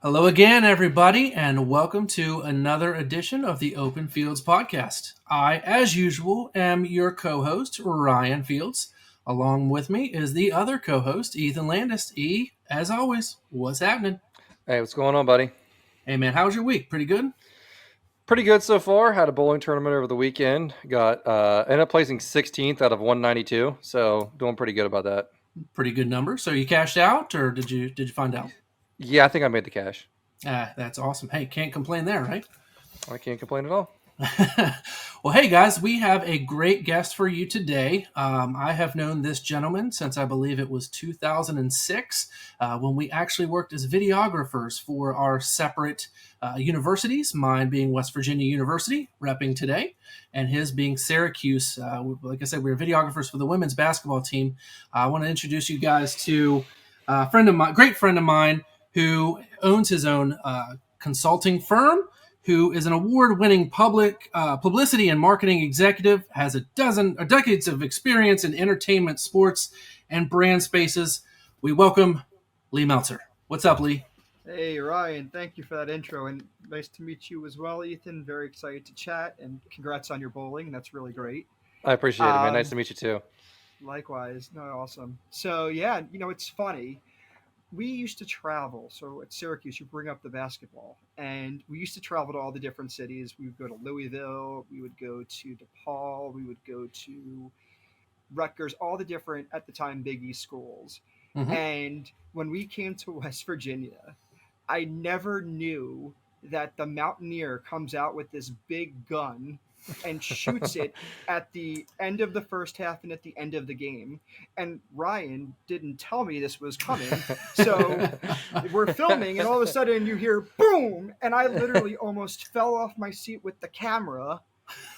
Hello again, everybody, and welcome to another edition of the Open Fields podcast. I, as usual, am your co host, Ryan Fields. Along with me is the other co host, Ethan Landis. E, as always, what's happening? Hey, what's going on, buddy? Hey, man, how's your week? Pretty good? Pretty good so far. Had a bowling tournament over the weekend. Got ended up placing 16th out of 192, so doing pretty good about that. Pretty good number. So you cashed out, or did you find out? Yeah, I think I made the cash. Ah, that's awesome. Hey, can't complain there, right? I can't complain at all. Well, hey guys, we have a great guest for you today. I have known this gentleman since I believe it was 2006 when we actually worked as videographers for our separate universities, mine being West Virginia University, repping today, and his being Syracuse. Like I said, we were videographers for the women's basketball team. I want to introduce you guys to a friend of mine, great friend of mine, who owns his own consulting firm, who is an award-winning publicity and marketing executive, has a decades of experience in entertainment, sports, and brand spaces. We welcome Lee Meltzer. What's up, Lee? Hey Ryan, thank you for that intro, and nice to meet you as well, Ethan. Very excited to chat, and congrats on your bowling. That's really great. I appreciate it, man. Nice Um, to meet you too. Likewise, no, awesome. So yeah, it's funny. We used to travel. So at Syracuse, you bring up the basketball, and we used to travel to all the different cities. We would go to Louisville, we would go to DePaul, we would go to Rutgers, all the different at the time Big East schools. Mm-hmm. And when we came to West Virginia, I never knew that the Mountaineer comes out with this big gun and shoots it at the end of the first half and at the end of the game. And Ryan didn't tell me this was coming. So we're filming, and all of a sudden you hear boom. And I literally almost fell off my seat with the camera.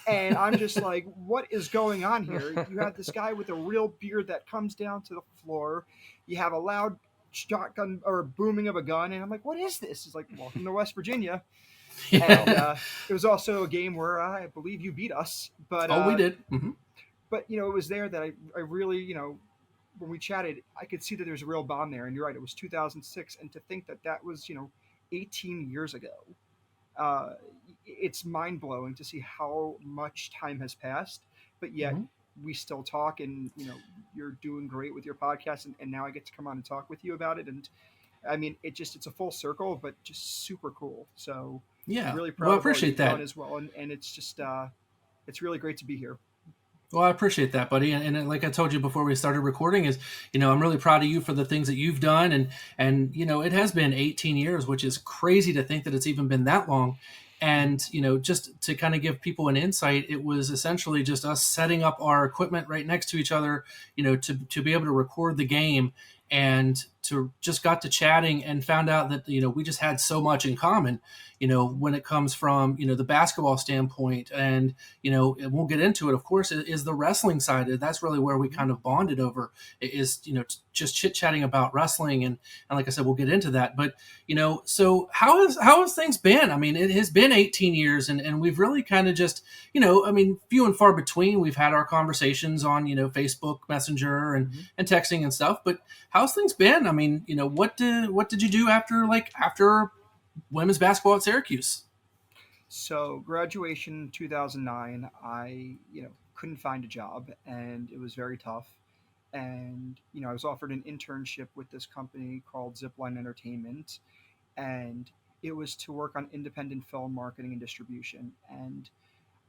And I'm just like, what is going on here? You have this guy with a real beard that comes down to the floor. You have a loud shotgun or booming of a gun, and I'm like, what is this? It's like, welcome to West Virginia. Yeah. And it was also a game where I believe you beat us, but Oh, we uh, did. Mm-hmm. but it was there that I really when we chatted, I could see that there's a real bond there. And you're right, it was 2006, and to think that that was 18 years ago. uh, it's mind blowing to see how much time has passed, but yet Mm-hmm. we still talk. And you're doing great with your podcast, and now I get to come on and talk with you about it. And I mean, it's a full circle, but just super cool. So Yeah. really Well, proud I of all appreciate you've done that. as well, and it's just it's really great to be here. Well, I appreciate that, buddy. And like I told you before we started recording, is I'm really proud of you for the things that you've done, and it has been 18 years, which is crazy to think that it's even been that long. And just to kind of give people an insight, it was essentially just us setting up our equipment right next to each other, to be able to record the game, and to just got to chatting and found out that we just had so much in common, when it comes from the basketball standpoint. And and we'll get into it, of course, is the wrestling side. That's really where we kind of bonded over, is just chit chatting about wrestling. And like I said, we'll get into that. But so how has things been? I mean, it has been 18 years, and we've really kind of just I mean, few and far between. We've had our conversations on Facebook Messenger Mhm. and texting and stuff. But how's things been? I mean, what did you do after women's basketball at Syracuse? So graduation 2009, I couldn't find a job, and it was very tough. And I was offered an internship with this company called Zipline Entertainment, and it was to work on independent film marketing and distribution. And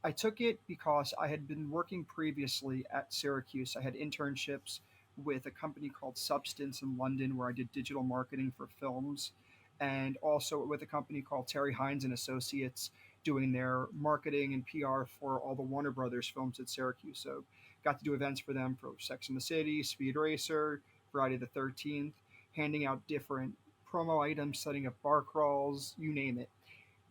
I took it because I had been working previously at Syracuse. I had internships with a company called Substance in London, where I did digital marketing for films, and also with a company called Terry Hines and Associates, doing their marketing and PR for all the Warner Brothers films at Syracuse. So got to do events for them for Sex and the City, Speed Racer, Friday the 13th, handing out different promo items, setting up bar crawls, you name it.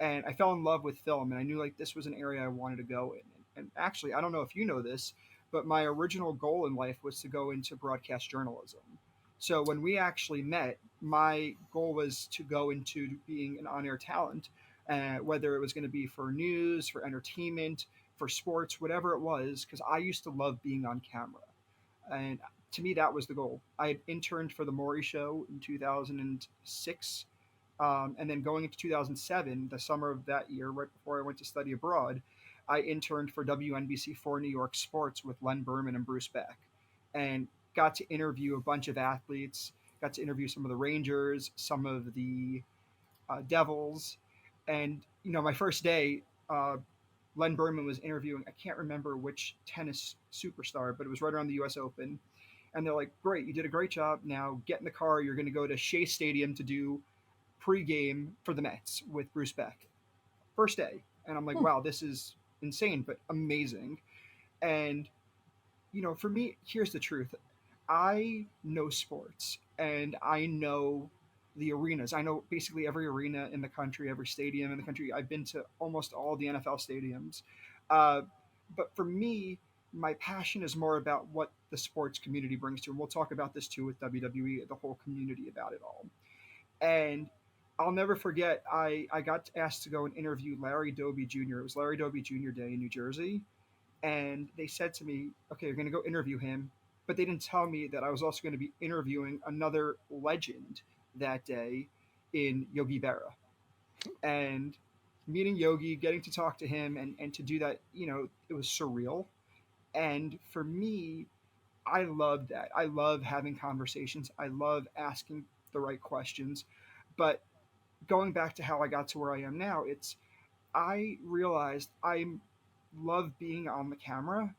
And I fell in love with film, and I knew like this was an area I wanted to go in. And actually, I don't know if you know this, but my original goal in life was to go into broadcast journalism. So when we actually met, my goal was to go into being an on-air talent, whether it was going to be for news, for entertainment, for sports, whatever it was, because I used to love being on camera. And to me, that was the goal. I had interned for the Maury Show in 2006, And then going into 2007, the summer of that year, right before I went to study abroad, I interned for WNBC4 New York Sports with Len Berman and Bruce Beck, and got to interview a bunch of athletes. Got to interview some of the Rangers, some of the Devils, and my first day, Len Berman was interviewing. I can't remember which tennis superstar, but it was right around the U.S. Open. And they're like, "Great, you did a great job. Now get in the car. You're going to go to Shea Stadium to do pregame for the Mets with Bruce Beck." First day, and I'm like, Hmm. "Wow, this is insane, but amazing." And for me, here's the truth. I know sports and I know the arenas. I know basically every arena in the country, every stadium in the country. I've been to almost all the NFL stadiums. Uh, but for me, my passion is more about what the sports community brings to. And we'll talk about this too with WWE, the whole community about it all. And I'll never forget, I got asked to go and interview Larry Doby Jr. It was Larry Doby Jr. Day in New Jersey, and they said to me, "Okay, you're going to go interview him," but they didn't tell me that I was also going to be interviewing another legend that day in Yogi Berra. And meeting Yogi, getting to talk to him, and to do that, it was surreal. And for me, I love that. I love having conversations. I love asking the right questions. But going back to how I got to where I am now, I realized I love being on the camera,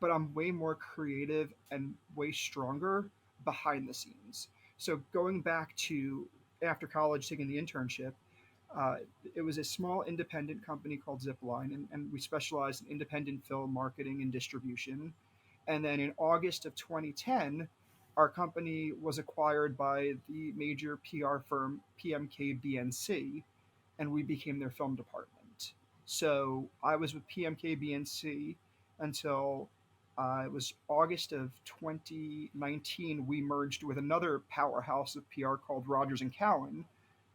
but I'm way more creative and way stronger behind the scenes. So going back to after college, taking the internship, uh, it was a small independent company called Zipline, and we specialized in independent film marketing and distribution. And then in August of 2010, our company was acquired by the major PR firm PMK and we became their film department. So I was with PMK until it was August of 2019. We merged with another powerhouse of PR called Rogers and Cowan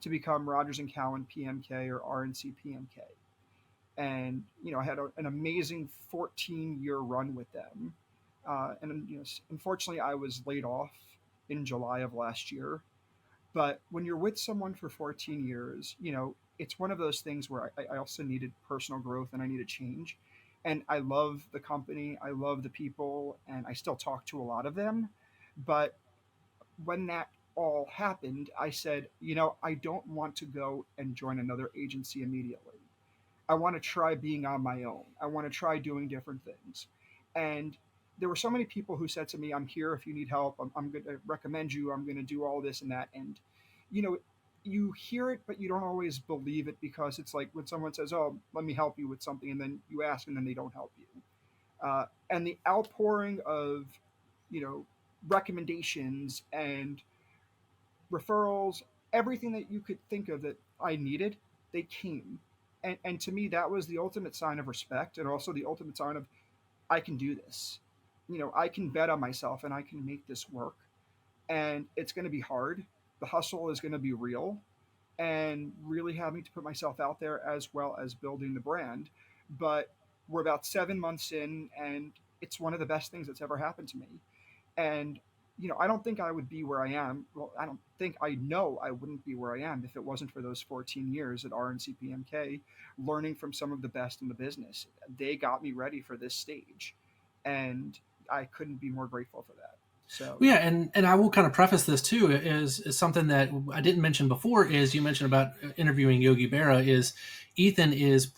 to become Rogers and Cowan PMK or RNC PMK. And I had an amazing 14-year run with them. And unfortunately, I was laid off in July of last year, but when you're with someone for 14 years, it's one of those things where I also needed personal growth and I needed change. And I love the company, I love the people, and I still talk to a lot of them. But when that all happened, I said, I don't want to go and join another agency immediately. I want to try being on my own. I want to try doing different things. And there were so many people who said to me, "I'm here if you need help. I'm going to recommend you. I'm going to do all this and that." And, you know, you hear it, but you don't always believe it because it's like when someone says, "Oh, let me help you with something," and then you ask and then they don't help you. And the outpouring of, you know, recommendations and referrals, everything that you could think of that I needed, they came. And to me, that was the ultimate sign of respect and also the ultimate sign of I can do this. I can bet on myself and I can make this work. And it's going to be hard. The hustle is going to be real and really having to put myself out there as well as building the brand. But we're about 7 months in, and it's one of the best things that's ever happened to me. And I don't think I would be where I am. Well, I know I wouldn't be where I am if it wasn't for those 14 years at RNCPMK, learning from some of the best in the business. They got me ready for this stage, and I couldn't be more grateful for that. So, Well, yeah, and I will kind of preface this too is something that I didn't mention before is you mentioned about interviewing Yogi Berra is Ethan is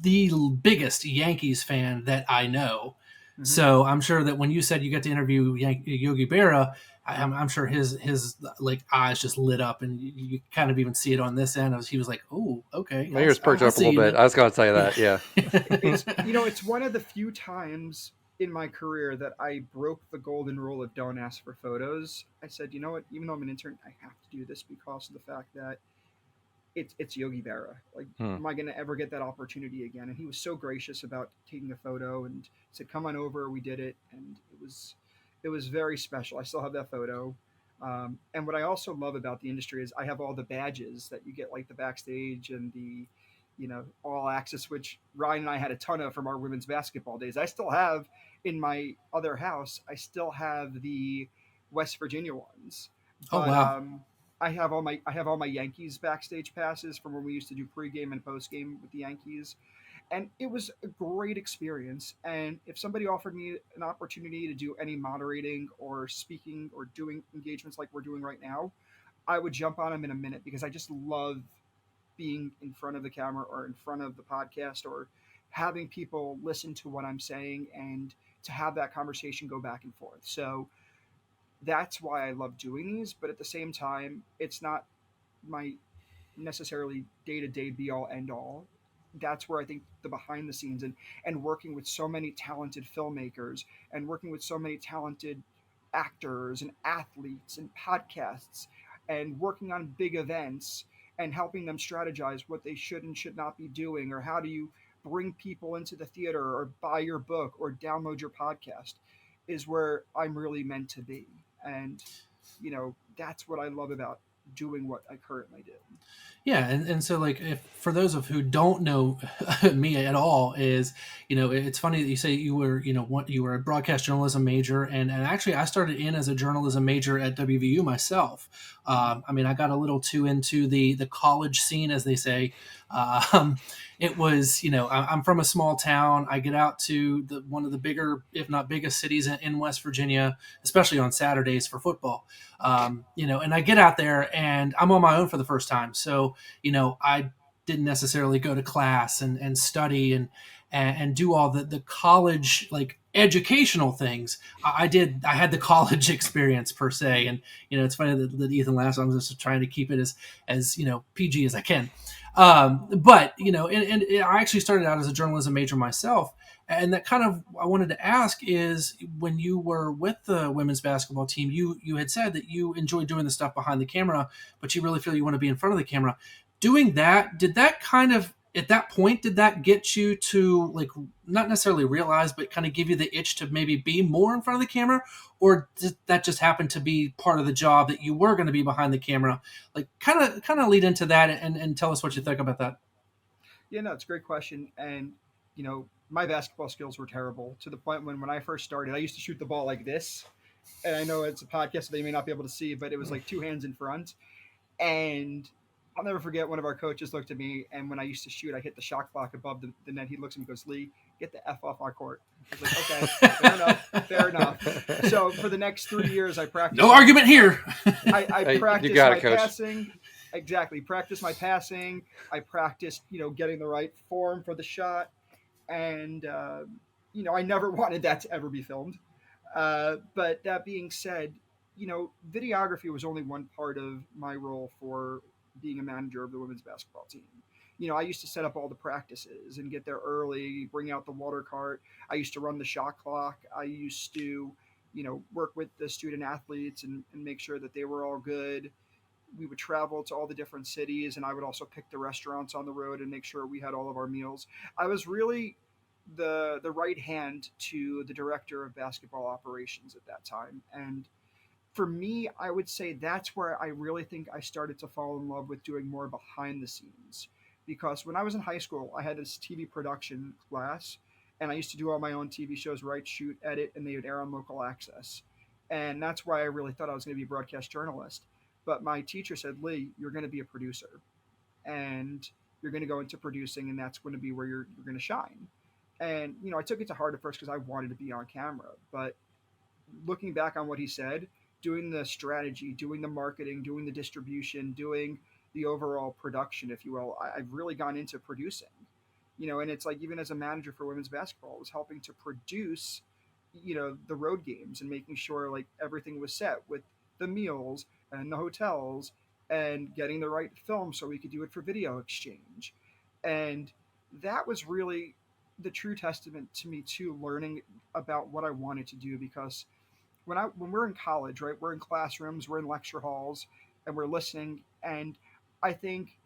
the biggest Yankees fan that I know. mhm. So I'm sure that when you said you got to interview Yogi Berra, I'm sure his like eyes just lit up, and you kind of even see it on this end. He was like, "Oh, okay, My ears perked I up a see little you bit. now." I was going to tell you that. Yeah. It's one of the few times in my career that I broke the golden rule of don't ask for photos. I said, you know what, even though I'm an intern, I have to do this because of the fact that it's Yogi Berra. Like, Hmm. am I going to ever get that opportunity again? And he was so gracious about taking a photo and said, "Come on over." We did it, and it was very special. I still have that photo. And what I also love about the industry is I have all the badges that you get, like the backstage and the all access, which Ryan and I had a ton of from our women's basketball days. I still have in my other house. I still have the West Virginia ones, Oh but wow. I have all my Yankees backstage passes from when we used to do pregame and postgame with the Yankees, and it was a great experience. And if somebody offered me an opportunity to do any moderating or speaking or doing engagements like we're doing right now, I would jump on them in a minute because I just love being in front of the camera or in front of the podcast or having people listen to what I'm saying and to have that conversation go back and forth. So that's why I love doing these, but at the same time, it's not my necessarily day to day be all end all. That's where I think the behind the scenes and working with so many talented filmmakers and working with so many talented actors and athletes and podcasts and working on big events and helping them strategize what they should and should not be doing, or how do you bring people into the theater or buy your book or download your podcast, is where I'm really meant to be. And that's what I love about doing what I currently do. Yeah, and so like if for those of who don't know me at all, is it's funny that you say you were you were a broadcast journalism major, and actually I started in as a journalism major at WVU myself. I mean, I got a little too into the college scene, as they say. Um, it was I'm from a small town. I get out to one of the bigger, if not biggest, cities in West Virginia, especially on Saturdays for football. And I get out there and I'm on my own for the first time. So, I didn't necessarily go to class and study and do all the college like educational things. I had the college experience per se. And, it's funny that Ethan laughs. I'm just trying to keep it as PG as I can. But, and I actually started out as a journalism major myself. And that kind of I wanted to ask is when you were with the women's basketball team, you had said that you enjoy doing the stuff behind the camera, but you really feel you want to be in front of the camera. Doing that, did that kind of at that point did that get you to like not necessarily realize, but kind of give you the itch to maybe be more in front of the camera, or did that just happen to be part of the job that you were going to be behind the camera? Like kind of lead into that and tell us what you think about that. Yeah, no, it's a great question. And, my basketball skills were terrible to the point when I first started, I used to shoot the ball like this. And I know it's a podcast, so they may not be able to see, but it was like two hands in front. And I'll never forget one of our coaches looked at me, and when I used to shoot, I hit the shot clock above the net. He looks at me and goes, "Lee, get the F off our court." I was like, okay, fair enough, fair enough. So for the next 3 years, I practiced. No argument here. I Hey, you practiced got my it, coach. passing. Exactly. Practice my passing. I practiced, getting the right form for the shot. And, I never wanted that to ever be filmed. But that being said, videography was only one part of my role for being a manager of the women's basketball team. I used to set up all the practices and get there early, bring out the water cart. I used to run the shot clock. I used to, work with the student athletes and make sure that they were all good. We would travel to all the different cities, and I would also pick the restaurants on the road and make sure we had all of our meals. I was really the right hand to the director of basketball operations at that time. And for me, I would say that's where I really think I started to fall in love with doing more behind the scenes. Because when I was in high school, I had this TV production class, and I used to do all my own TV shows, write, shoot, edit, and they would air on local access. And that's why I really thought I was going to be a broadcast journalist. But my teacher said, "Lee, you're going to be a producer, and you're going to go into producing, and that's going to be where you're going to shine." And, I took it to heart at first because I wanted to be on camera. But looking back on what he said, doing the strategy, doing the marketing, doing the distribution, doing the overall production, if you will, I've really gone into producing. And it's like even as a manager for women's basketball, I was helping to produce, the road games and making sure like everything was set with the meals and the hotels and getting the right film so we could do it for video exchange. And that was really the true testament to me too, learning about what I wanted to do. Because when we're in college, right, we're in classrooms, we're in lecture halls, and we're listening. And I think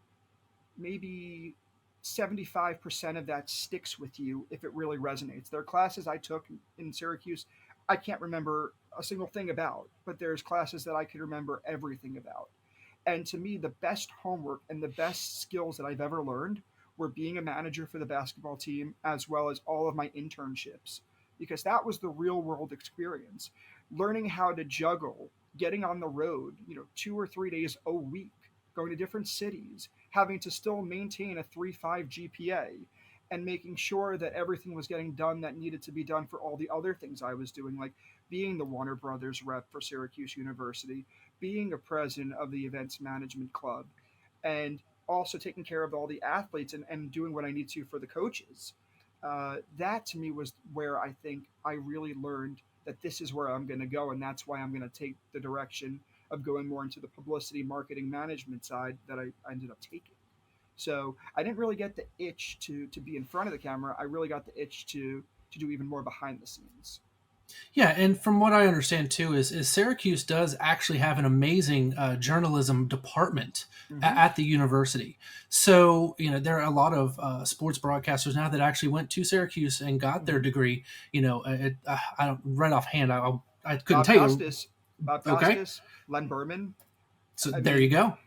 maybe 75% of that sticks with you if it really resonates. There are classes I took in Syracuse I can't remember a single thing about, but there's classes that I could remember everything about. And to me, the best homework and the best skills that I've ever learned were being a manager for the basketball team, as well as all of my internships, because that was the real world experience. Learning how to juggle getting on the road, 2 or 3 days a week, going to different cities, having to still maintain a 3.5 GPA, and making sure that everything was getting done that needed to be done for all the other things I was doing, like being the Warner Brothers rep for Syracuse University, being a president of the events management club, and also taking care of all the athletes and doing what I need to for the coaches. That to me was where I think I really learned that this is where I'm going to go, and that's why I'm going to take the direction of going more into the publicity marketing management side that I ended up taking. So I didn't really get the itch to be in front of the camera. I really got the itch to do even more behind the scenes. Yeah, and from what I understand too, is Syracuse does actually have an amazing journalism department Hmm. at the university. So there are a lot of sports broadcasters now that actually went to Syracuse and got their Hmm. degree. I don't right offhand. I couldn't Bob tell you. Costas, Bob Okay, Costas, Len Berman. so I there you mean, go.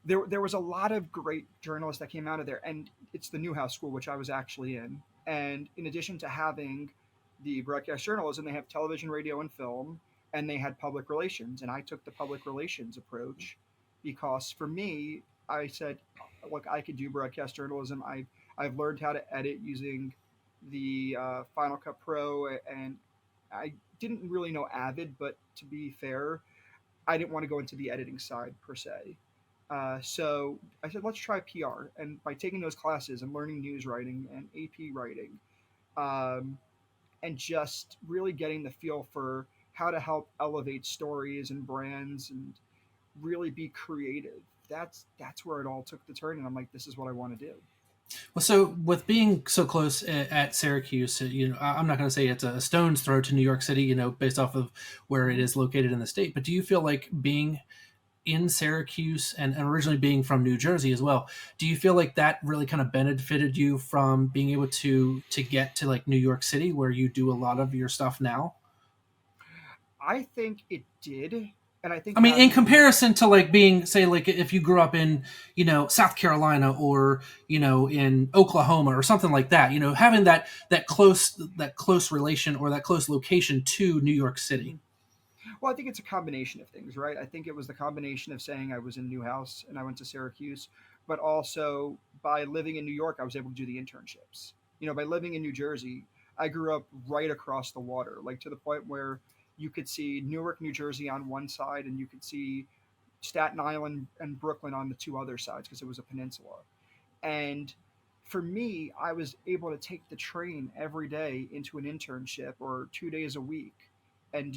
there was a lot of great journalists that came out of there, and it's the Newhouse School, which I was actually in. And in addition to having the broadcast journalism, they have television, radio, and film, and they had public relations. And I took the public relations approach because for me, I said, look, I could do broadcast journalism. I've learned how to edit using the Final Cut Pro, and I didn't really know Avid, but to be fair, I didn't want to go into the editing side per se. So I said, let's try PR. And by taking those classes and learning news writing and AP writing, um, and just really getting the feel for how to help elevate stories and brands and really be creative, that's where it all took the turn. And I'm like, this is what I want to do. Well, so with being so close at Syracuse, I'm not going to say it's a stone's throw to New York City, based off of where it Mhm. is located in the state. But do you feel like being in Syracuse and originally being from New Jersey as well, do you feel like that really kind of benefited you from being able to get to like New York City where you do a lot of your stuff now? I think it did. And I think I mean, in having comparison to like being, say, like if you grew up in, South Carolina or in Oklahoma or something like that, having that close relation or that close location to New York City. Mhm. Well, I think it's a combination of things, right? I think it was the combination of saying I was in Newhouse and I went to Syracuse, but also by living in New York, I was able to do the internships. By living in New Jersey, I grew up right across the water, like to the point where you could see Newark, New Jersey on one side, and you could see Staten Island and Brooklyn on the two other sides because it was a peninsula. And for me, I was able to take the train every day into an internship or 2 days a week and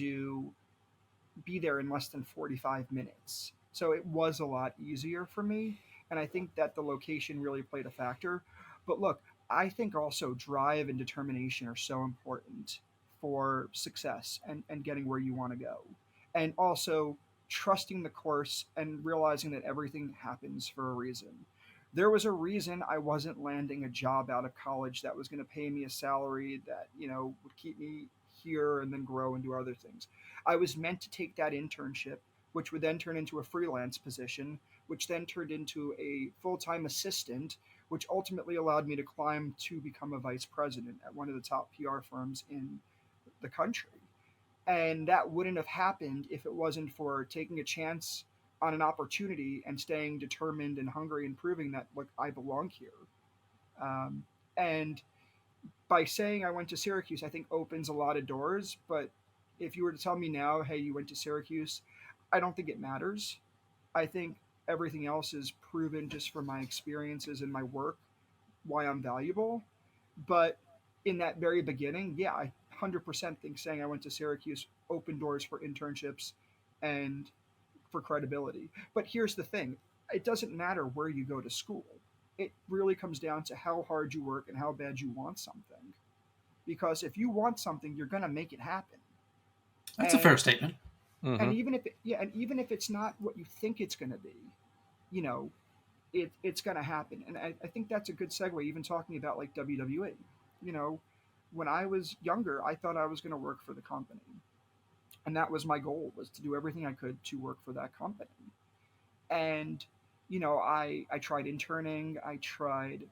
be there in less than 45 minutes. So it was a lot easier for me. And I think that the location really played a factor. But look, I think also drive and determination are so important for success and getting where you want to go. And also trusting the course and realizing that everything happens for a reason. There was a reason I wasn't landing a job out of college that was going to pay me a salary that, would keep me here and then grow and do other things. I was meant to take that internship, which would then turn into a freelance position, which then turned into a full time assistant, which ultimately allowed me to climb to become a vice president at one of the top PR firms in the country. And that wouldn't have happened if it wasn't for taking a chance on an opportunity and staying determined and hungry and proving that, look, I belong here. Um, and by saying I went to Syracuse, I think opens a lot of doors. But if you were to tell me now, hey, you went to Syracuse, I don't think it matters. I think everything else is proven just from my experiences and my work why I'm valuable. But in that very beginning, yeah, I 100% think saying I went to Syracuse opened doors for internships and for credibility. But here's the thing, it doesn't matter where you go to school. It really comes down to how hard you work and how bad you want something. Because if you want something, you're going to make it happen. That's a fair And statement. and Hmm. even if it's not what you think it's going to be, you know, it's going to happen. And I think that's a good segue, even talking about like WWE. You know, when I was younger, I thought I was going to work for the company, and that was my goal, was to do everything I could to work for that company. And I tried interning, I tried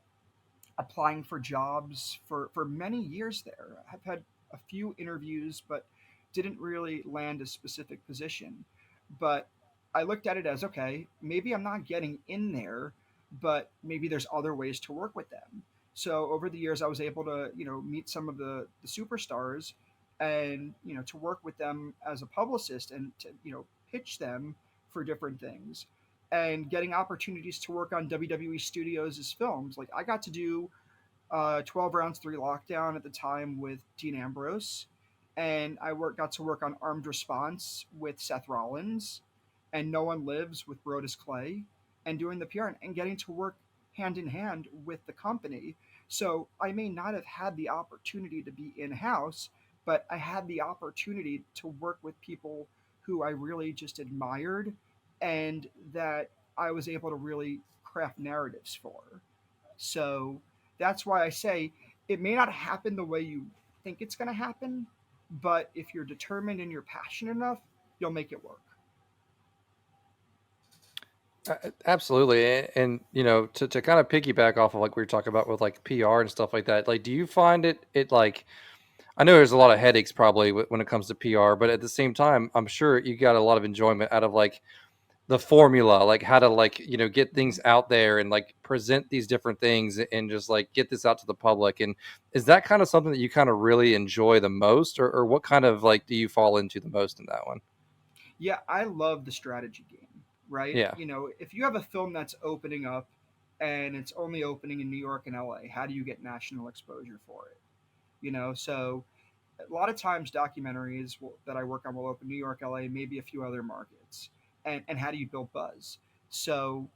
applying for jobs for many years there. I've had a few interviews, but didn't really land a specific position. But I looked at it as, okay, maybe I'm not getting in there, but maybe there's other ways to work with them. So over the years, I was able to, meet some of the superstars, and to work with them as a publicist, and to pitch them for different things, and getting opportunities to work on WWE Studios' films. Like I got to do 12 Rounds 3 Lockdown at the time with Dean Ambrose. And got to work on Armed Response with Seth Rollins, and No One Lives with Brodus Clay, and doing the PR, and getting to work hand in hand with the company. So I may not have had the opportunity to be in house, but I had the opportunity to work with people who I really just admired, and that I was able to really craft narratives for. So that's why I say it may not happen the way you think it's going to happen, but if you're determined and you're passionate enough, you'll make it work. Absolutely. And to kind of piggyback off of like we were talking about with like PR and stuff like that, like, do you find it like, I know there's a lot of headaches probably when it comes to PR, but at the same time, I'm sure you got a lot of enjoyment out of like the formula, like how to like, get things out there and like present these different things and just like get this out to the public. And is that kind of something that you kind of really enjoy the most, or what kind of like do you fall into the most in that one? Yeah, I love the strategy game, right? Yeah. If you have a film that's opening up and it's only opening in New York and LA, how do you get national exposure for it? So a lot of times documentaries that I work on will open New York, LA, maybe a few other markets. And how do you build buzz? So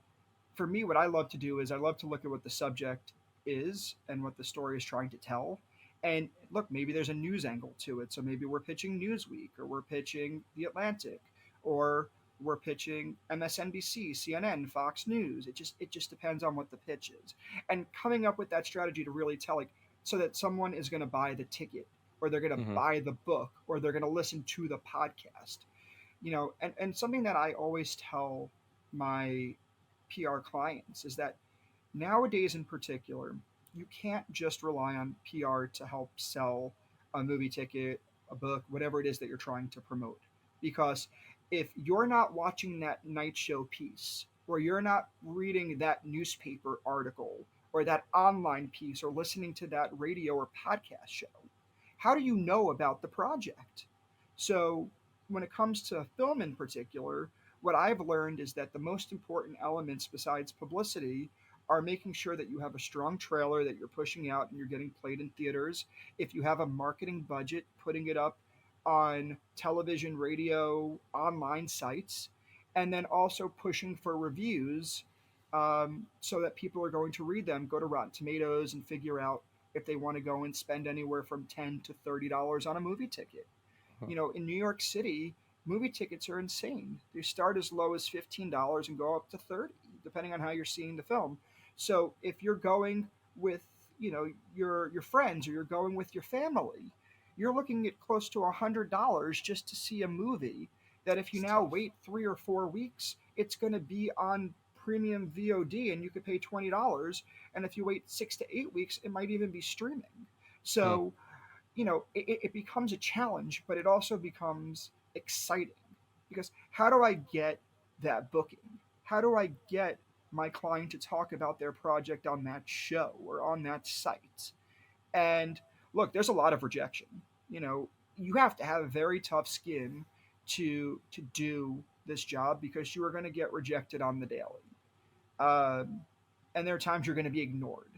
for me, what I love to do is I love to look at what the subject is and what the story is trying to tell. And look, maybe there's a news angle to it. So maybe we're pitching Newsweek, or we're pitching The Atlantic, or we're pitching MSNBC, CNN, Fox News. It just depends on what the pitch is. And coming up with that strategy to really tell, like, so that someone is going to buy the ticket, or they're going to Hmm. buy the book, or they're going to listen to the podcast. And something that I always tell my PR clients is that nowadays, in particular, you can't just rely on PR to help sell a movie ticket, a book, whatever it is that you're trying to promote. Because if you're not watching that night show piece, or you're not reading that newspaper article, or that online piece, or listening to that radio or podcast show, how do you know about the project? So, when it comes to film in particular, what I've learned is that the most important elements besides publicity are making sure that you have a strong trailer that you're pushing out and you're getting played in theaters. If you have a marketing budget, putting it up on television, radio, online sites, and then also pushing for reviews, so that people are going to read them. Go to Rotten Tomatoes and figure out if they want to go and spend anywhere from $10 to $30 on a movie ticket. In New York City, movie tickets are insane. They start as low as $15 and go up to 30, depending on how you're seeing the film. So if you're going with, your friends, or you're going with your family, you're looking at close to $100 just to see a movie. That if you It's now tough. wait 3 or 4 weeks, it's going to be on premium VOD, and you could pay $20. And if you wait 6 to 8 weeks, it might even be streaming. Hmm. So it becomes a challenge, but it also becomes exciting, because how do I get that booking? How do I get my client to talk about their project on that show or on that site? And look, there's a lot of rejection. You know, you have to have a very tough skin to do this job, because you are going to get rejected on the daily, um, and there are times you're going to be ignored.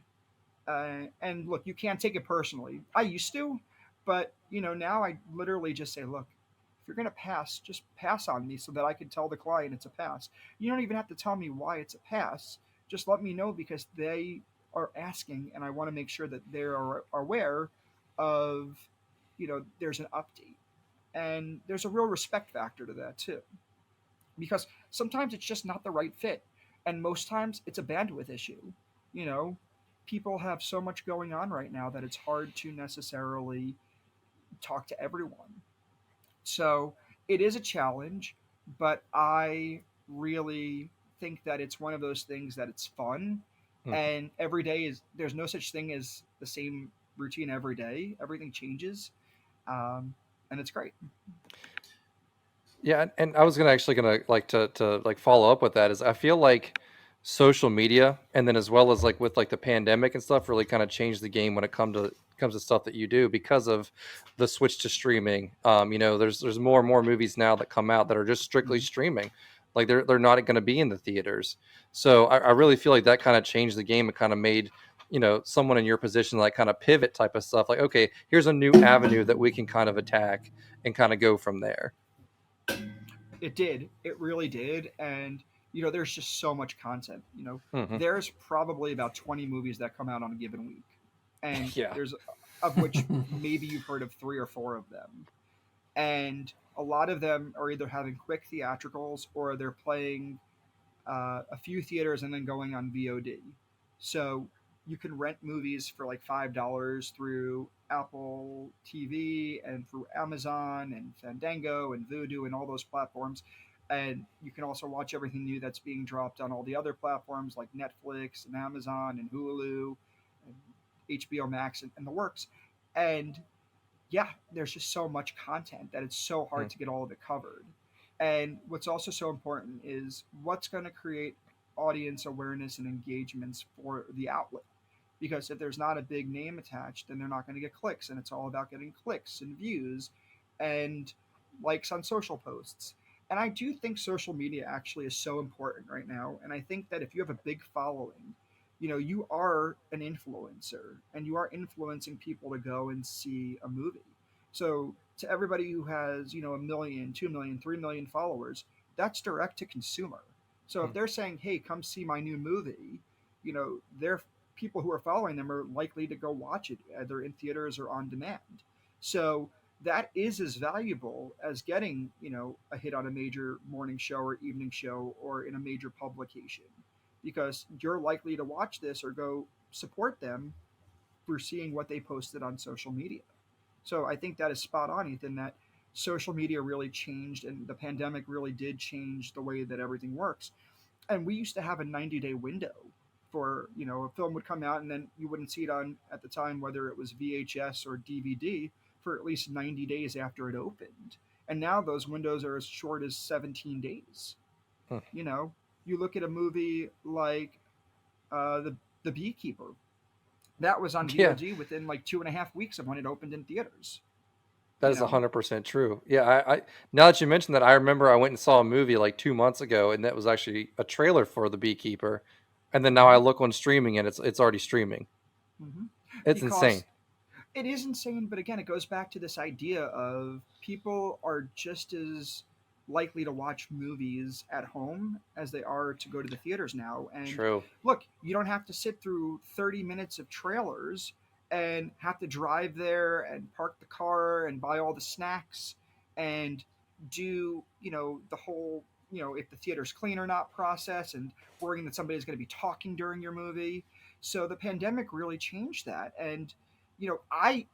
And look, you can't take it personally. I used to, but now I literally just say, look, if you're gonna pass, just pass on me so that I can tell the client it's a pass. You don't even have to tell me why it's a pass. Just let me know, because they are asking, and I want to make sure that they are aware of, there's an update, and there's a real respect factor to that too, because sometimes it's just not the right fit, and most times it's a bandwidth issue. you know People have so much going on right now that it's hard to necessarily talk to everyone. So it is a challenge, but I really think that it's one of those things that it's fun, Hmm. and every day is there's no such thing as the same routine every day. Everything changes, and it's great. Yeah, and I was gonna like to like follow up with that is I feel like social media and then as well as like with like the pandemic and stuff really kind of changed the game when it comes to stuff that you do because of the switch to streaming. There's more and more movies now that come out that are just strictly Mhm. streaming. Like they're not going to be in the theaters. So I really feel like that kind of changed the game and kind of made someone in your position like kind of pivot type of stuff like okay, here's a new avenue that we can kind of attack and kind of go from there. It did. It really did. And, there's just so much content. Hmm. There's probably about 20 movies that come out on a given week. And Yeah. there's, of which maybe you've heard of three or four of them. And a lot of them are either having quick theatricals or they're playing a few theaters and then going on VOD. So you can rent movies for like $5 through Apple TV and through Amazon and Fandango and Vudu and all those platforms. And you can also watch everything new that's being dropped on all the other platforms like Netflix and Amazon and Hulu and HBO Max and the works. And yeah, there's just so much content that it's so hard to get all of it covered. And what's also so important is what's going to create audience awareness and engagements for the outlet. Because if there's not a big name attached, then they're not going to get clicks. And it's all about getting clicks and views and likes on social posts. And I do think social media actually is so important right now. And I think that if you have a big following, you are an influencer and you are influencing people to go and see a movie. So to everybody who has, a million, 2 million, 3 million followers, that's direct to consumer. So if they're saying, hey, come see my new movie, they're people who are following them are likely to go watch it either in theaters or on demand. So that is as valuable as getting, a hit on a major morning show or evening show or in a major publication because you're likely to watch this or go support them for seeing what they posted on social media. So I think that is spot on, Ethan, that social media really changed and the pandemic really did change the way that everything works. And we used to have a 90-day window for, a film would come out and then you wouldn't see it on at the time, whether it was VHS or DVD, for at least 90 days after it opened. And now those windows are as short as 17 days. Hmm. You know, you look at a movie like the Beekeeper, that was on Yeah, VOD within like 2.5 weeks of when it opened in theaters. that You is know, 100% true. Yeah, I now that you mentioned that, I remember I went and saw a movie like 2 months ago, and that was actually a trailer for The Beekeeper, and then now I hmm look on streaming and it's already streaming. hmm It's insane. because it is insane, but again, it goes back to this idea of people are just as likely to watch movies at home as they are to go to the theaters now. And True. look, you don't have to sit through 30 minutes of trailers and have to drive there and park the car and buy all the snacks and do, the whole, if the theater's clean or not process and worrying that somebody's going to be talking during your movie. So the pandemic really changed that. And I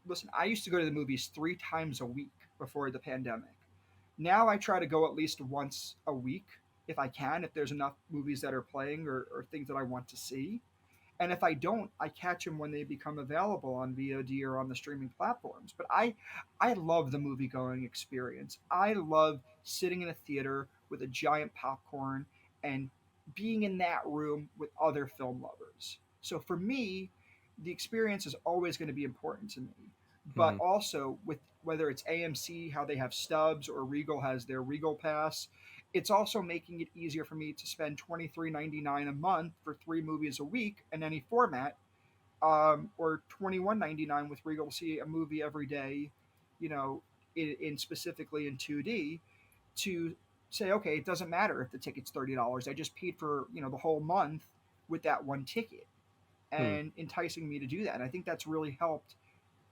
listen, I used to go to the movies 3 times a week before the pandemic. Now I try to go at least once a week if I can, if there's enough movies that are playing or things that I want to see. And if I don't, I catch them when they become available on VOD or on the streaming platforms. But I love the movie going experience. I love sitting in a theater with a giant popcorn and being in that room with other film lovers. So for me, the experience is always going to be important to me. But Hmm. also with whether it's AMC, how they have stubs, or Regal has their Regal Pass, it's also making it easier for me to spend $23.99 a month for 3 movies a week in any format, or $21.99 with Regal to see a movie every day, in specifically in 2D, to say, okay, it doesn't matter if the ticket's $30. I just paid for the whole month with that one ticket, Hmm. and enticing me to do that. And I think that's really helped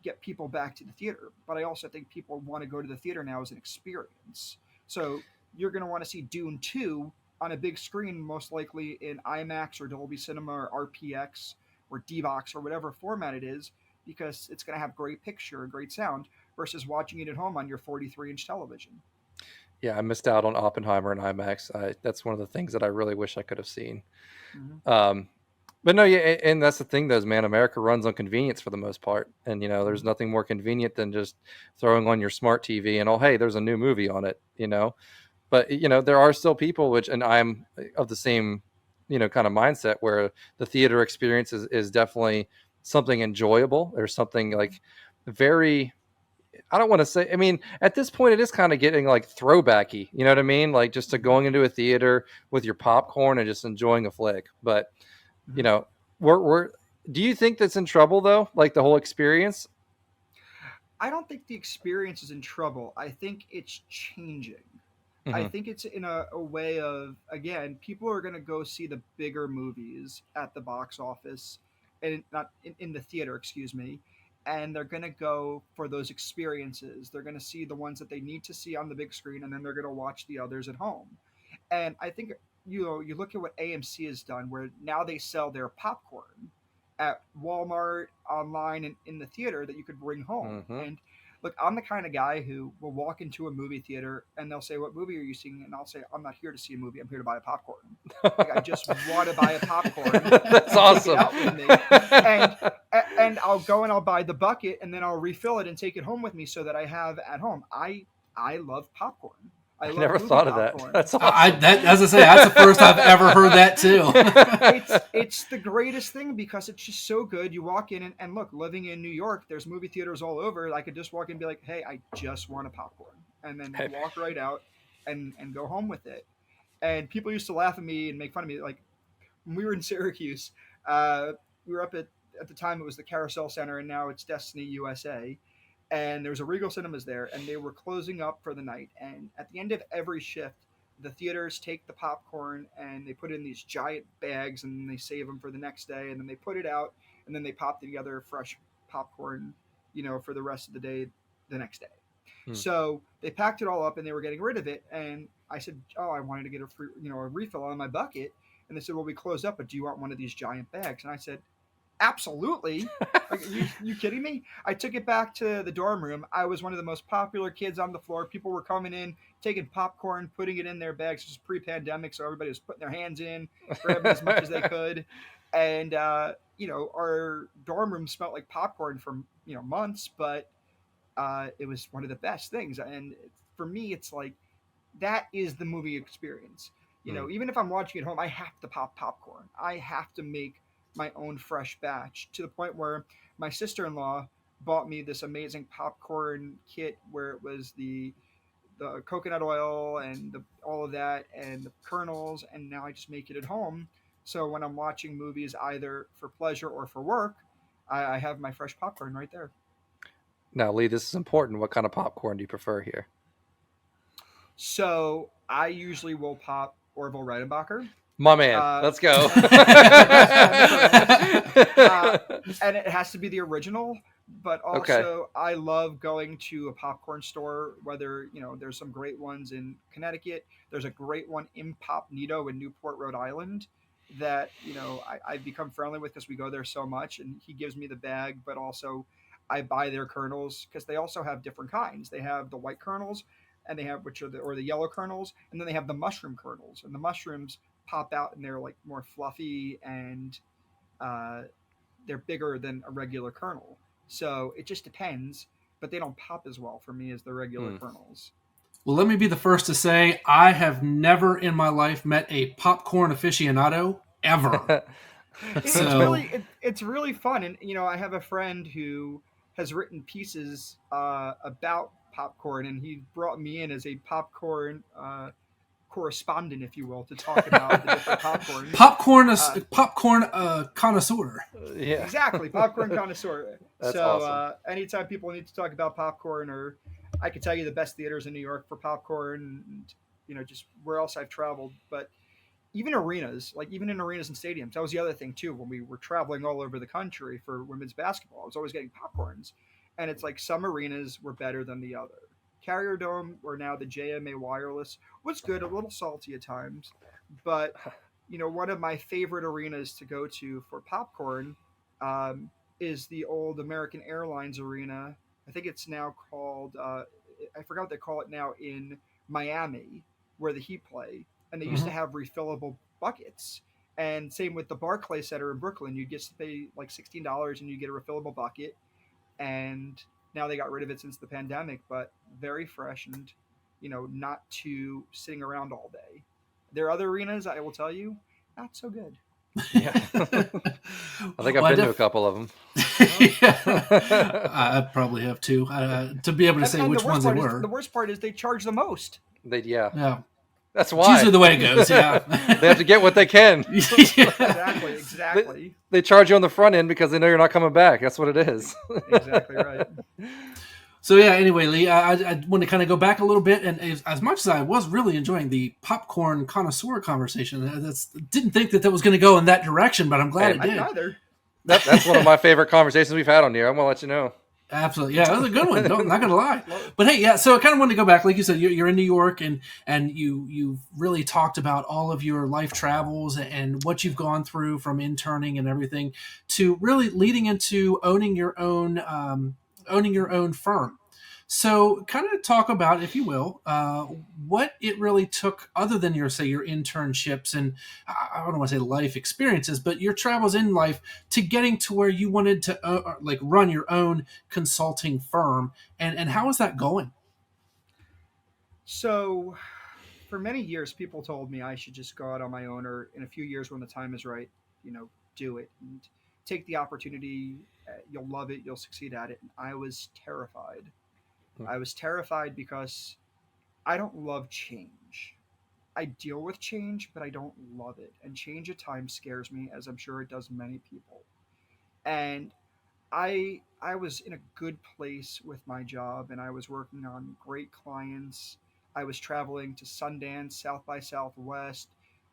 get people back to the theater. But I also think people want to go to the theater now as an experience. So you're going to want to see Dune 2 on a big screen, most likely in IMAX or Dolby Cinema or RPX or DVOX or whatever format it is, because it's going to have great picture and great sound versus watching it at home on your 43-inch television. Yeah, I missed out on Oppenheimer and IMAX. That's one of the things that I really wish I could have seen. Mm-hmm. Um, But no, yeah, and that's the thing, though, is, man, America runs on convenience for the most part, and there's Mhm. nothing more convenient than just throwing on your smart TV and, oh, hey, there's a new movie on it. But there are still people, which, and I'm of the same kind of mindset, where the theater experience is definitely something enjoyable. There's something like very, I don't want to say, I mean, at this point it is kind of getting like throwbacky, you know what I mean, like just to Mhm. going into a theater with your popcorn and just enjoying a flick. But you Mhm. know we're do you think that's in trouble, though, like the whole experience? I don't think the experience is in trouble. I think it's changing. I Hmm. think it's in a way of, again, people are going to go see the bigger movies at the box office, and not in the theater, excuse me, and they're going to go for those experiences. They're going to see the ones that they need to see on the big screen, and then they're going to watch the others at home. And I think, you look at what AMC has done, where now they sell their popcorn at Walmart, online, and in the theater that you could bring home. Hmm. And look, I'm the kind of guy who will walk into a movie theater and they'll say, "What movie are you seeing?" And I'll say, "I'm not here to see a movie. I'm here to buy a popcorn. Like, I just want to buy a popcorn That's and take it awesome. out with me." And and I'll go and I'll buy the bucket and then I'll refill it and take it home with me so that I have at home. I love popcorn. I I love never movie thought of that. popcorn. That's awesome. As I say, that's the first I've ever heard that too. It's the greatest thing because it's just so good. You walk in and look, living in New York, there's movie theaters all over. I could just walk in and be like, "Hey, I just want a popcorn," and then walk right out and go home with it. And people used to laugh at me and make fun of me. Like, when we were in Syracuse, uh, we were up at the time it was the Carousel Center, and now it's Destiny USA. And there was a Regal Cinemas there, and they were closing up for the night. And at the end of every shift, the theaters take the popcorn and they put it in these giant bags, and then they save them for the next day, and then they put it out, and then they pop together fresh popcorn, for the rest of the day, the next day. Hmm. So they packed it all up and they were getting rid of it. And I said, "Oh, I wanted to get a free, a refill on my bucket." And they said, "Well, we closed up, but do you want one of these giant bags?" And I said, "Absolutely." Like, you kidding me? I took it back to the dorm room. I was one of the most popular kids on the floor. People were coming in, taking popcorn, putting it in their bags. This was pre-pandemic, so everybody was putting their hands in, grabbing as much as they could. And our dorm room smelled like popcorn for months, but it was one of the best things. And for me, it's like that is the movie experience. Hmm. Even if I'm watching at home, I have to pop popcorn. I have to make my own fresh batch, to the point where my sister-in-law bought me this amazing popcorn kit where it was the coconut oil and all of that and the kernels, and now I just make it at home. So when I'm watching movies, either for pleasure or for work, I have my fresh popcorn right there. Now, Lee, this is important. What kind of popcorn do you prefer here? So I usually will pop Orville Redenbacher. My man, Uh, let's go. and the kernels. Uh, and it has to be the original. But Okay. also, I love going to a popcorn store. Whether there's some great ones in Connecticut. There's a great one in Pop Nito in Newport, Rhode Island, that I've become friendly with because we go there so much. And he gives me the bag, but also I buy their kernels because they also have different kinds. They have the white kernels, and they have which are the yellow kernels, and then they have the mushroom kernels. And the mushrooms pop out and they're like more fluffy and uh, they're bigger than a regular kernel. So it just depends, but they don't pop as well for me as the regular Hmm. kernels. Well, let me be the first to say I have never in my life met a popcorn aficionado ever. It's So it's really fun, and I have a friend who has written pieces about popcorn, and he brought me in as a popcorn correspondent, if you will, to talk about the different popcorns. popcorn, Uh, popcorn connoisseur. Yeah. Exactly, popcorn connoisseur. That's So awesome. anytime people need to talk about popcorn, or I can tell you the best theaters in New York for popcorn, and just where else I've traveled. But even arenas, like even in arenas and stadiums, that was the other thing too. When we were traveling all over the country for women's basketball, I was always getting popcorns, and it's like some arenas were better than the other. Carrier Dome, or now the JMA Wireless, was good, a little salty at times, but one of my favorite arenas to go to for popcorn um, is the old American Airlines Arena. I think it's now called, I forgot what they call it now, in Miami, where the Heat play. And they used to Mhm. have refillable buckets. And same with the Barclay Center in Brooklyn. You get to pay like $16 and you get a refillable bucket. And now they got rid of it since the pandemic, but very fresh and not too sitting around all day. There are other arenas I will tell you not so good. Yeah. I think Well, I've been to a couple of them. I probably have too. To be able to say And the which worst ones they part is were. they charge the most. Yeah. Yeah, That's it's usually why. the way it goes. Yeah. They have to get what they can. Yeah. Exactly, exactly, They charge you on the front end because they know you're not coming back. That's what it is. exactly right. So yeah. Anyway, Lee, I want to kind of go back a little bit, and as much as I was really enjoying the popcorn connoisseur conversation, didn't think that was going to go in that direction, but I'm glad Hey, it I did. didn't either. That's one of my favorite conversations we've had on here. I'm gonna let you know. Absolutely, yeah, that was a good one. No, I'm not gonna lie. Well, But hey, yeah. So I kind of wanted to go back, like you said, you're in New York, and you've really talked about all of your life travels and what you've gone through from interning and everything to really leading into owning your own firm. So, kind of talk about, if you will, what it really took, other than your internships and I don't want to say life experiences, but your travels in life to getting to where you wanted to like run your own consulting firm, and how is that going? so for many years, people told me I should just go out on my own, or in a few years when the time is right, do it and take the opportunity. You'll love it. You'll succeed at it. And I was terrified. I was terrified because I don't love change. I deal with change, but I don't love it. And change at times scares me, as I'm sure it does many people. And I was in a good place with my job, and I was working on great clients. I was traveling to Sundance, South by Southwest,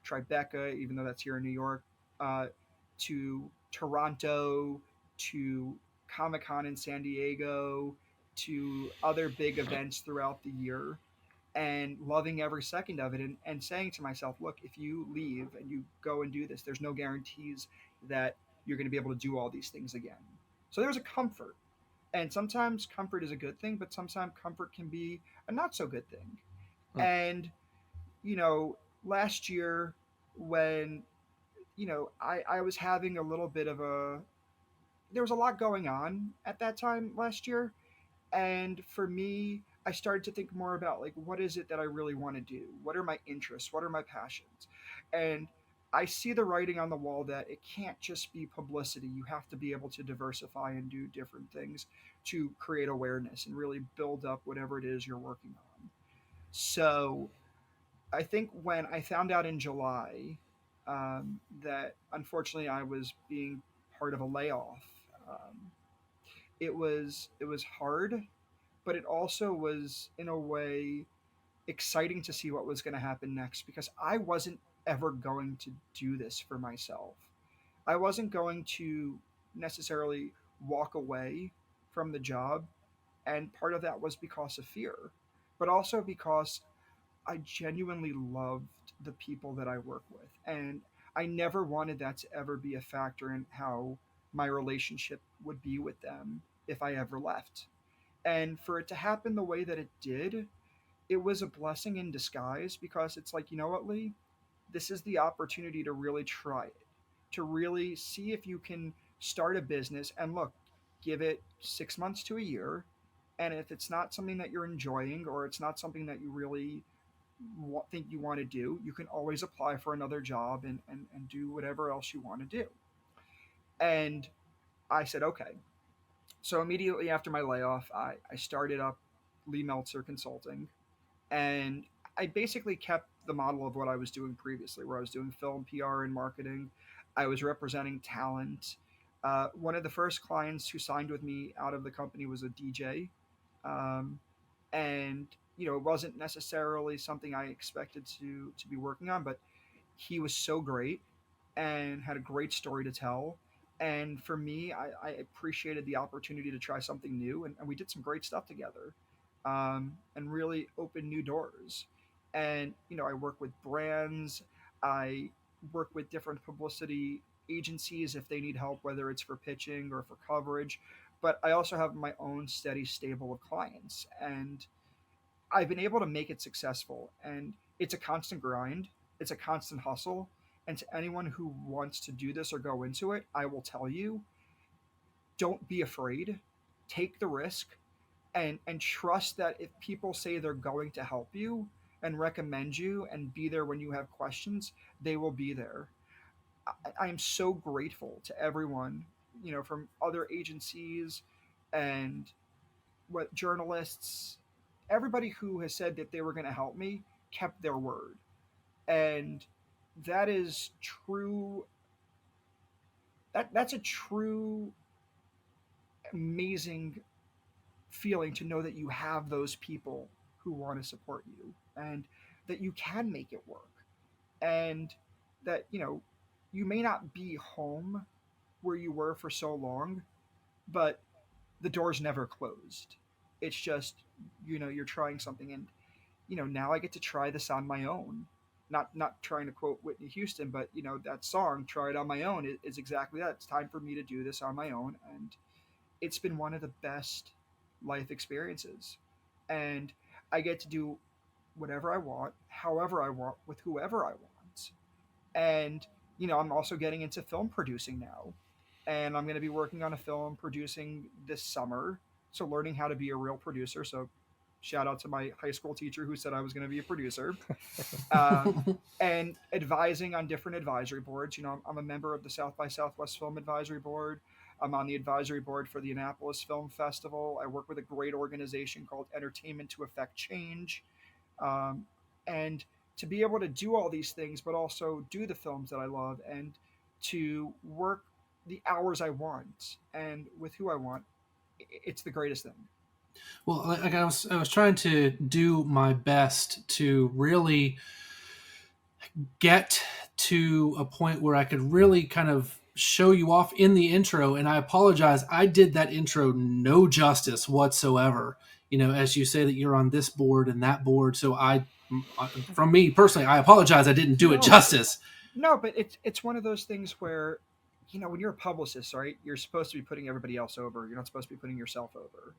Tribeca, even though that's here in New York, uh, to Toronto, to Comic Con in San Diego, to other big events throughout the year, and loving every second of it, and saying to myself, look, if you leave and you go and do this, there's no guarantees that you're going to be able to do all these things again. So there's a comfort. And sometimes comfort is a good thing, but sometimes comfort can be a not so good thing. Mm. And, you know, last year when, I was having a little bit of there was a lot going on at that time last year. And for me, I started to think more about like, what is it that I really want to do? What are my interests? What are my passions? And I see the writing on the wall that it can't just be publicity. You have to be able to diversify and do different things to create awareness and really build up whatever it is you're working on. So I think when I found out in July that unfortunately I was being part of a layoff, it was hard, but it also was in a way exciting to see what was going to happen next because I wasn't ever going to do this for myself. I wasn't going to necessarily walk away from the job, and part of that was because of fear, but also because I genuinely loved the people that I work with, and I never wanted that to ever be a factor in how my relationship would be with them if I ever left. And for it to happen the way that it did, it was a blessing in disguise because it's like, you know what, Lee? This is the opportunity to really try it, to really see if you can start a business and look, give it 6 months to a year. And if it's not something that you're enjoying or it's not something that you really think you want to do, you can always apply for another job and do whatever else you want to do. And I said, okay. So immediately after my layoff, I started up Lee Meltzer Consulting, and I basically kept the model of what I was doing previously, where I was doing film, PR, and marketing. I was representing talent. One of the first clients who signed with me out of the company was a DJ, um, and it wasn't necessarily something I expected to be working on, but he was so great and had a great story to tell. And for me, I appreciated the opportunity to try something new, and we did some great stuff together, and really opened new doors. And I work with brands, I work with different publicity agencies if they need help, whether it's for pitching or for coverage. But I also have my own steady stable of clients, and I've been able to make it successful. And it's a constant grind, it's a constant hustle, And to anyone who wants to do this or go into it, I will tell you, don't be afraid. Take the risk and trust that if people say they're going to help you and recommend you and be there when you have questions, they will be there. I am so grateful to everyone, from other agencies and what journalists, everybody who has said that they were going to help me kept their word. And that is true. That's a true amazing feeling to know that you have those people who want to support you and that you can make it work, and that you may not be home where you were for so long, but the door's never closed. It's just you're trying something, and now I get to try this on my own. Not trying to quote Whitney Houston, but that song "Try It on My Own" is exactly that. It's time for me to do this on my own, and it's been one of the best life experiences. And I get to do whatever I want, however I want, with whoever I want. And I'm also getting into film producing now, and I'm going to be working on a film producing this summer. So learning how to be a real producer. So shout out to my high school teacher who said I was going to be a producer. And advising on different advisory boards. I'm a member of the South by Southwest Film Advisory Board. I'm on the advisory board for the Annapolis Film Festival. I work with a great organization called Entertainment to Affect Change. Um, and to be able to do all these things, but also do the films that I love and to work the hours I want and with who I want, it's the greatest thing. Well, like I was trying to do my best to really get to a point where I could really kind of show you off in the intro. And I apologize, I did that intro no justice whatsoever. As you say that you're on this board and that board. So from me personally, I apologize. I didn't do it No, justice. no, but it's one of those things where, when you're a publicist, right, you're supposed to be putting everybody else over. You're not supposed to be putting yourself over.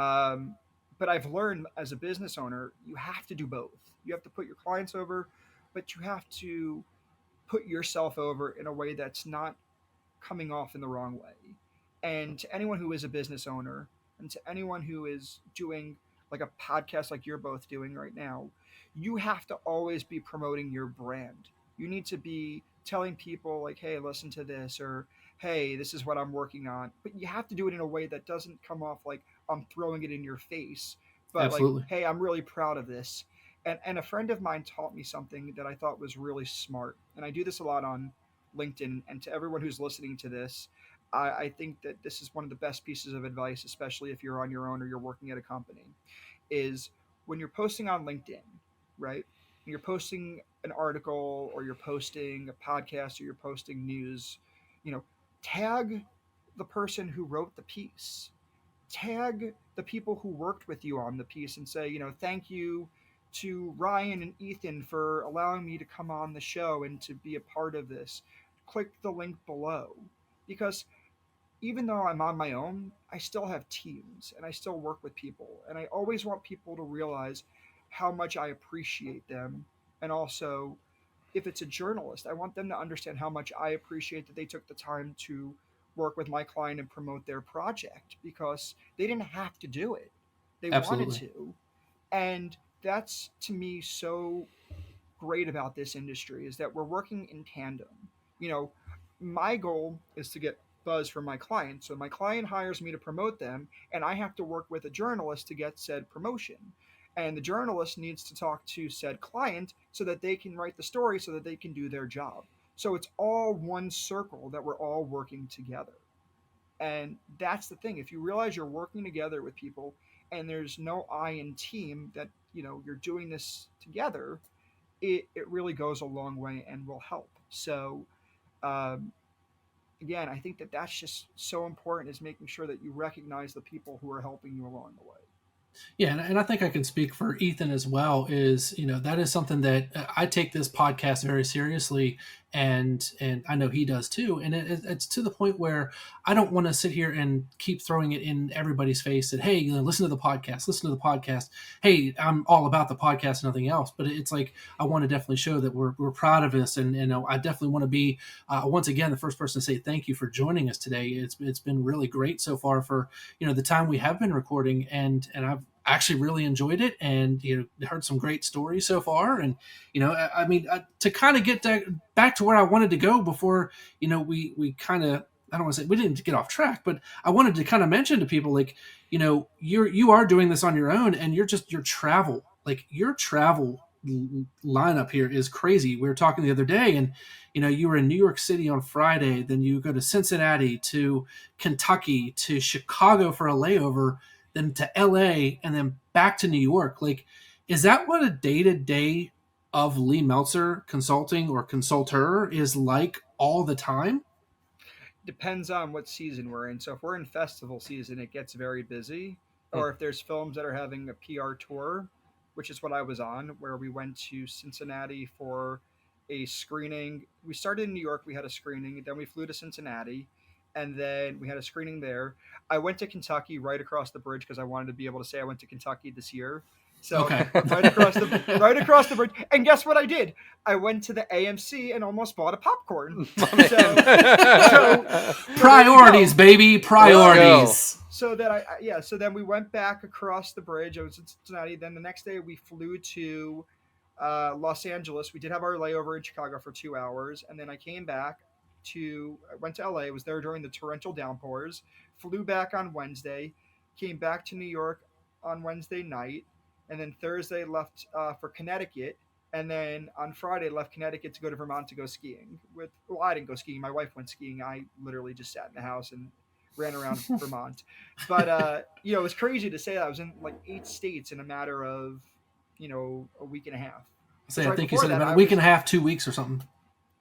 Um, but I've learned as a business owner, you have to do both. You have to put your clients over, but you have to put yourself over in a way that's not coming off in the wrong way. And to anyone who is a business owner and to anyone who is doing like a podcast like you're both doing right now, you have to always be promoting your brand. You need to be telling people like, hey, listen to this, or hey, this is what I'm working on. But you have to do it in a way that doesn't come off like I'm throwing it in your face, but like, Absolutely. hey, I'm really proud of this. And a friend of mine taught me something that I thought was really smart. And I do this a lot on LinkedIn. And to everyone who's listening to this, I think that this is one of the best pieces of advice, especially if you're on your own or you're working at a company, is when you're posting on LinkedIn, right? You're posting an article or you're posting a podcast or you're posting news, you know, tag the person who wrote the piece, tag the people who worked with you on the piece and say, thank you to Ryan and Ethan for allowing me to come on the show and to be a part of this. Click the link below, because even though I'm on my own, I still have teams and I still work with people. And I always want people to realize how much I appreciate them. And also, if it's a journalist, I want them to understand how much I appreciate that they took the time to work with my client and promote their project, because they didn't have to do it. They wanted Absolutely. to. And that's to me so great about this industry, is that we're working in tandem. You know, my goal is to get buzz from my client. So my client hires me to promote them, and I have to work with a journalist to get said promotion. And the journalist needs to talk to said client so that they can write the story so that they can do their job. So it's all one circle that we're all working together. And that's the thing. If you realize you're working together with people and there's no I in team, that you're doing this together, it really goes a long way and will help. So um, again, I think that that's just so important, is making sure that you recognize the people who are helping you along the way. Yeah, and I think I can speak for Ethan as well. Is that is something that I take this podcast very seriously, and I know he does too. And it's to the point where I don't want to sit here and keep throwing it in everybody's face that hey, listen to the podcast, listen to the podcast. Hey, I'm all about the podcast, and nothing else. But it's like I want to definitely show that we're proud of this, and I definitely want to be once again the first person to say thank you for joining us today. It's been really great so far for the time we have been recording, and I've actually really enjoyed it, and heard some great stories so far. And I mean, to kind of get back to where I wanted to go before we kind of, I don't want to say we didn't get off track, but I wanted to kind of mention to people, like, you are doing this on your own, and your travel, like your travel lineup here is crazy. We were talking the other day, and you were in New York City on Friday, then you go to Cincinnati, to Kentucky, to Chicago for a layover, then to LA, and then back to New York. Like, is that what a day to day of Lee Meltzer consulting or consulter is like all the time? Depends on what season we're in. So if we're in festival season, it gets very busy. Or if there's films that are having a PR tour, which is what I was on, where we went to Cincinnati for a screening. We started in New York, we had a screening, then we flew to Cincinnati, and then we had a screening there. I went to Kentucky right across the bridge because I wanted to be able to say I went to Kentucky this year. So Okay. right across the bridge. And guess what I did? I went to the AMC and almost bought a popcorn. My So so man. so there you Priorities, go. baby, Let's go. priorities. So that yeah, so then we went back across the bridge. I was in Cincinnati. Then the next day we flew to Los Angeles. We did have our layover in Chicago for 2 hours, and then I came back I went to LA. Was there during the torrential downpours. Flew back on Wednesday. Came back to New York on Wednesday night, and then Thursday left for Connecticut. And then on Friday left Connecticut to go to Vermont to go skiing. Well, I didn't go skiing. My wife went skiing. I literally just sat in the house and ran around Vermont. But it was crazy to say that I was in like 8 states in a matter of a week and a half. Say, Because I right think you before said that about a I week and was a half, 2 weeks or something.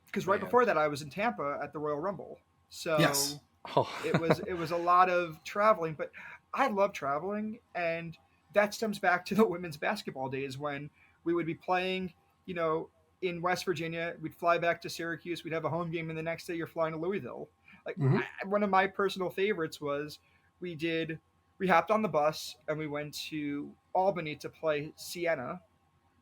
because right Man. before that I was in Tampa at the Royal Rumble. Yes. So Oh. it was a lot of traveling, but I love traveling, and that stems back to the women's basketball days when we would be playing, you know, in West Virginia. We'd fly back to Syracuse. We'd have a home game, and the next day you're flying to Louisville. Like Hmm. one of my personal favorites was we did we hopped on the bus and we went to Albany to play Siena,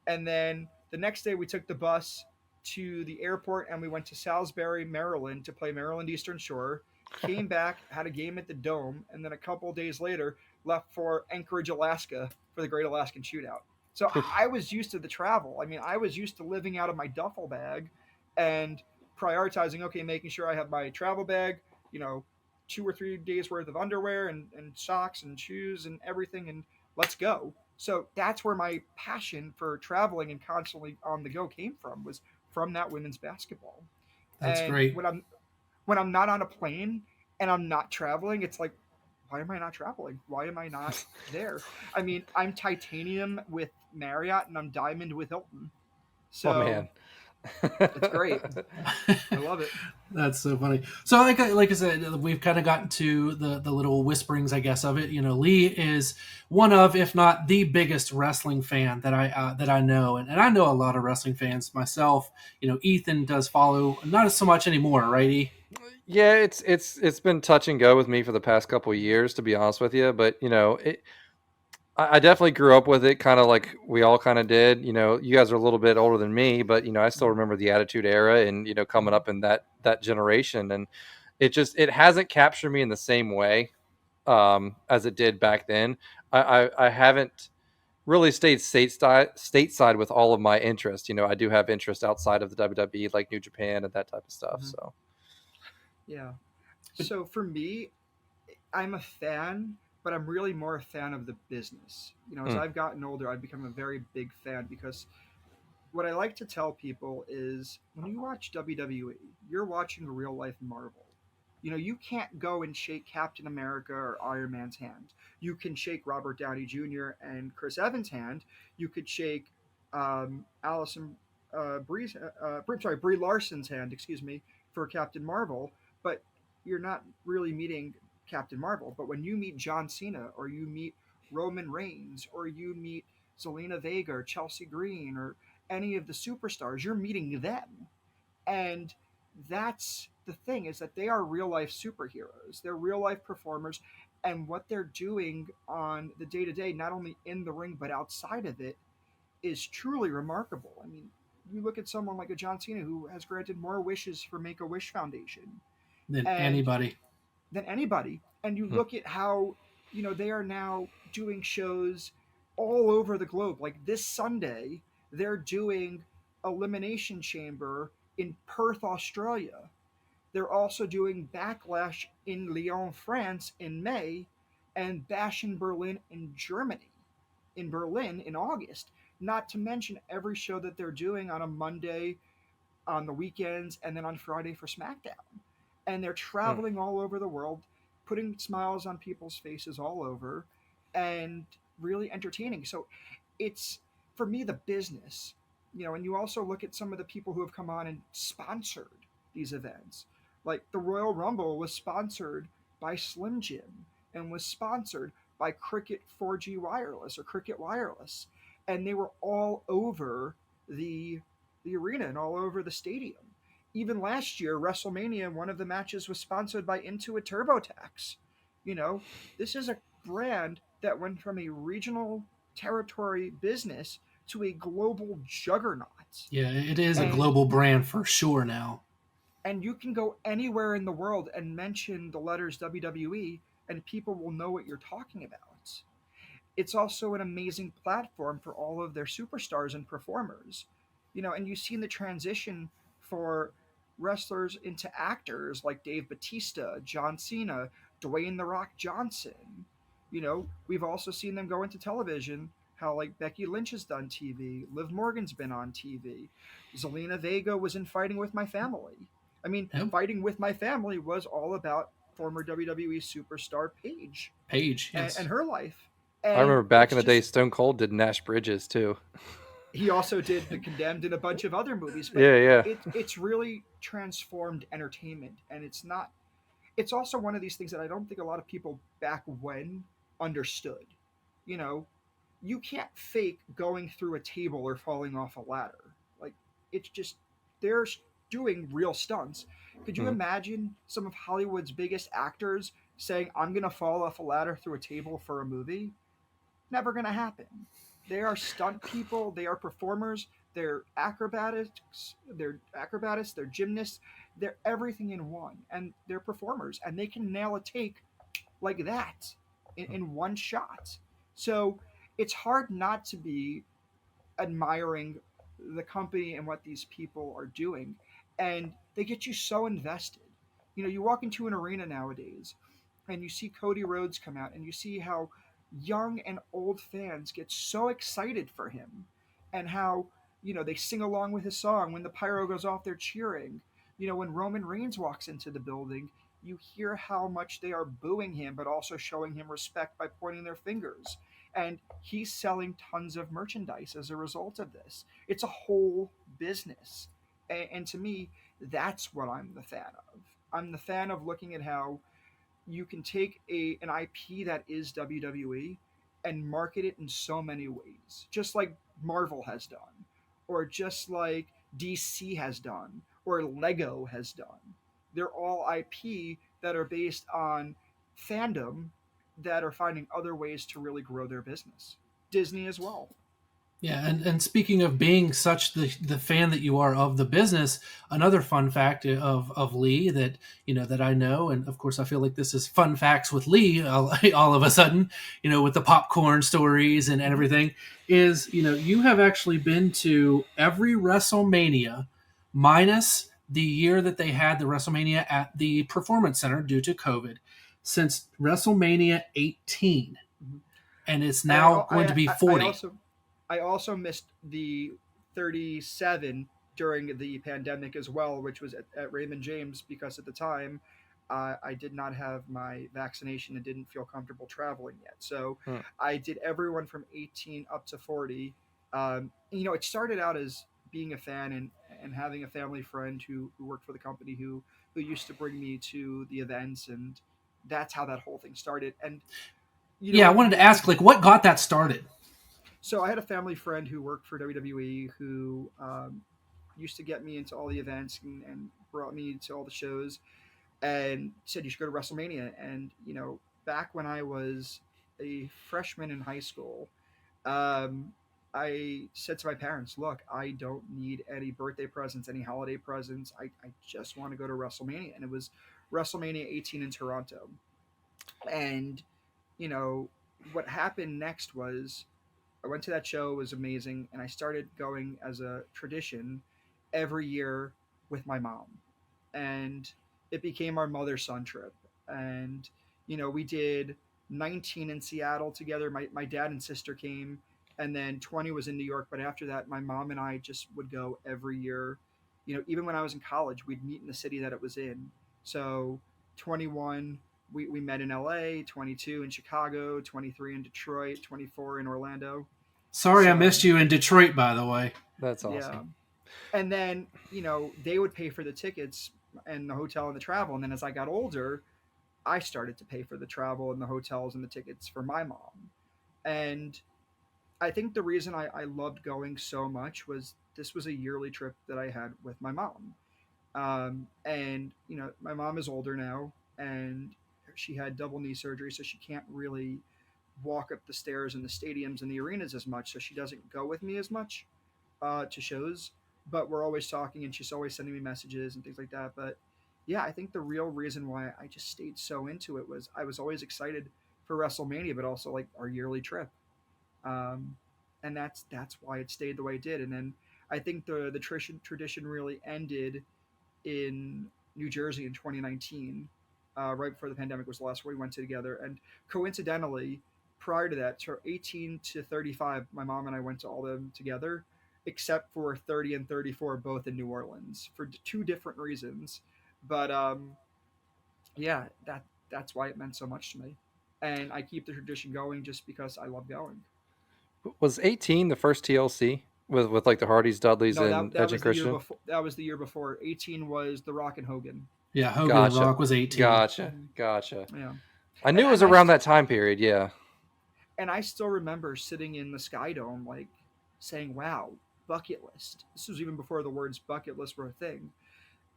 and then the next day we took the bus to the airport and we went to Salisbury, Maryland to play Maryland Eastern Shore. Came back, had a game at the Dome, and then a couple of days later left for Anchorage, Alaska for the Great Alaskan Shootout. So I was used to the travel. I mean, I was used to living out of my duffel bag and prioritizing, okay, making sure I have my travel bag, 2 or 3 days worth of underwear and socks and shoes and everything, and let's go. So that's where my passion for traveling and constantly on the go came from, was from that women's basketball. That's And great. when I'm not on a plane and I'm not traveling, it's like, why am I not traveling? Why am I not there? I mean, I'm titanium with Marriott and I'm diamond with Hilton. My So man. it's great. I love it. That's so funny. So, like I said, we've kind of gotten to the little whisperings, I guess, of it. Lee is one of, if not the biggest wrestling fan that I know, and I know a lot of wrestling fans myself. Ethan does follow, not so much anymore, right? Yeah, it's been touch and go with me for the past couple of years, to be honest with you. But I definitely grew up with it, kind of like we all kind of did. You guys are a little bit older than me, but I still remember the Attitude Era, and coming up in that generation, and it hasn't captured me in the same way as it did back then. I haven't really stayed stateside with all of my interest. I do have interest outside of the WWE, like New Japan and that type of stuff. Mhm. So Yeah. So for me, I'm a fan, but I'm really more a fan of the business. As mm, I've gotten older, I've become a very big fan because what I like to tell people is when you watch WWE, you're watching a real life Marvel. You can't go and shake Captain America or Iron Man's hand. You can shake Robert Downey Jr. and Chris Evans' hand. You could shake Allison Brie Larson's hand, excuse me, for Captain Marvel, but you're not really meeting Captain Marvel. But when you meet John Cena or you meet Roman Reigns, or you meet Zelina Vega or Chelsea Green or any of the superstars, you're meeting them. And that's the thing, is that they are real life superheroes. They're real life performers, and what they're doing on the day to day, not only in the ring but outside of it, is truly remarkable. I mean, you look at someone like a John Cena who has granted more wishes for Make a Wish Foundation than and anybody. than anybody. And you Hmm. look at how, they are now doing shows all over the globe. Like this Sunday, they're doing Elimination Chamber in Perth, Australia. They're also doing Backlash in Lyon, France in May, and Bash in Berlin in Germany in Berlin in August. Not to mention every show that they're doing on a Monday, on the weekends, and then on Friday for SmackDown. And they're Hmm. traveling all over the world, putting smiles on people's faces all over, and really entertaining. So it's, for me, the business. And you also look at some of the people who have come on and sponsored these events. Like the Royal Rumble was sponsored by Slim Jim and was sponsored by Cricket 4G Wireless or Cricket Wireless. And they were all over the the arena and all over the stadium. Even last year, WrestleMania, one of the matches was sponsored by Intuit TurboTax. You know, this is a brand that went from a regional territory business to a global juggernaut. Yeah, it is a And global brand for sure now. you can go anywhere in the world and mention the letters WWE and people will know what you're talking about. It's also an amazing platform for all of their superstars and performers. And you've seen the transition for wrestlers into actors like Dave Batista, John Cena, Dwayne The Rock Johnson. We've also seen them go into television, how like Becky Lynch has done TV, Liv Morgan's been on TV, Zelina Vega was in Fighting with My Family. I mean, Yep. Fighting with My Family was all about former WWE superstar Paige Paige, and yes. her life. I And remember back it's in the day, just, Stone Cold did Nash Bridges too. he also did The Condemned and a bunch of other movies, but Yeah, yeah. it's really transformed entertainment, and it's not. It's also one of these things that I don't think a lot of people back when understood. You know, you can't fake going through a table or falling off a ladder. Like, it's just, they're doing real stunts. Could you Hmm. imagine some of Hollywood's biggest actors saying, "I'm gonna fall off a ladder through a table for a movie"? Never going to happen. They are stunt people, they are performers, they're acrobatists, they're gymnasts, they're everything in one, and they're performers, and they can nail a take like that in one shot. So it's hard not to be admiring the company and what these people are doing, and they get you so invested. You walk into an arena nowadays and you see Cody Rhodes come out and you see how young and old fans get so excited for him, and how they sing along with his song when the pyro goes off, they're cheering. When Roman Reigns walks into the building, you hear how much they are booing him but also showing him respect by pointing their fingers, and he's selling tons of merchandise as a result of this. It's a whole business. And to me, that's what I'm the fan of. I'm the fan of looking at how you can take an IP that is WWE and market it in so many ways, just like Marvel has done, or just like DC has done, or Lego has done. They're all IP that are based on fandom that are finding other ways to really grow their business. Disney as well. Yeah, and speaking of being such the fan that you are of the business, another fun fact of Lee that that I know, and of course I feel like this is fun facts with Lee all of a sudden, with the popcorn stories and Mm-hmm. everything, is you have actually been to every WrestleMania, minus the year that they had the WrestleMania at the Performance Center due to COVID, since WrestleMania 18, Mm-hmm. and it's And now going to be 40. I also missed the 37 during the pandemic as well, which was at Raymond James, because at the time I did not have my vaccination and didn't feel comfortable traveling yet. So Hmm. I did everyone from 18 up to 40. It started out as being a fan and having a family friend who worked for the company who used to bring me to the events, and that's how that whole thing started. And You Yeah, I know, wanted to ask, like, what got that started? so I had a family friend who worked for WWE who used to get me into all the events and brought me to all the shows and said you should go to WrestleMania. And back when I was a freshman in high school, um, I said to my parents, "Look, I don't need any birthday presents, any holiday presents. I just want to go to WrestleMania." And it was WrestleMania 18 in Toronto. And you know what happened next was I went to that show. It was amazing, and I started going as a tradition every year with my mom, and it became our mother son trip. And we did 19 in Seattle together. My dad and sister came, and then 20 was in New York. But after that, my mom and I just would go every year. Even when I was in college, we'd meet in the city that it was in. So 21, we met in LA, 22 in Chicago, 23 in Detroit, 24 in Orlando. Sorry, I So missed you in Detroit, by the way. That's yeah. awesome. And then they would pay for the tickets and the hotel and the travel. And then as I got older, I started to pay for the travel and the hotels and the tickets for my mom. And I think the reason I loved going so much was this was a yearly trip that I had with my mom. And my mom is older now, and she had double knee surgery, so she can't really walk up the stairs in the stadiums and the arenas as much. So she doesn't go with me as much to shows, but we're always talking, and she's always sending me messages and things like that. But yeah, I think the real reason why I just stayed so into it was I was always excited for WrestleMania, but also like our yearly trip, um, and that's why it stayed the way it did. And then I think the tradition really ended in New Jersey in 2019, right before the pandemic was the last one we went to together. And coincidentally, prior to that, so 18 to 35, my mom and I went to all of them together, except for 30 and 34, both in New Orleans for two different reasons. But yeah, that's why it meant so much to me. And I keep the tradition going just because I love going. Was 18 the first TLC with like the Hardys, Dudleys, No, and that Edge was and the year Christian? before. That was the year before. 18 was The Rock and Hogan. Yeah, Hogan and Gotcha, Rock was 18. gotcha, Mhm. gotcha. Yeah, I knew and it was and I around st- that time period. Yeah, and I still remember sitting in the Sky Dome, like saying, "Wow, bucket list." This was even before the words bucket list were a thing,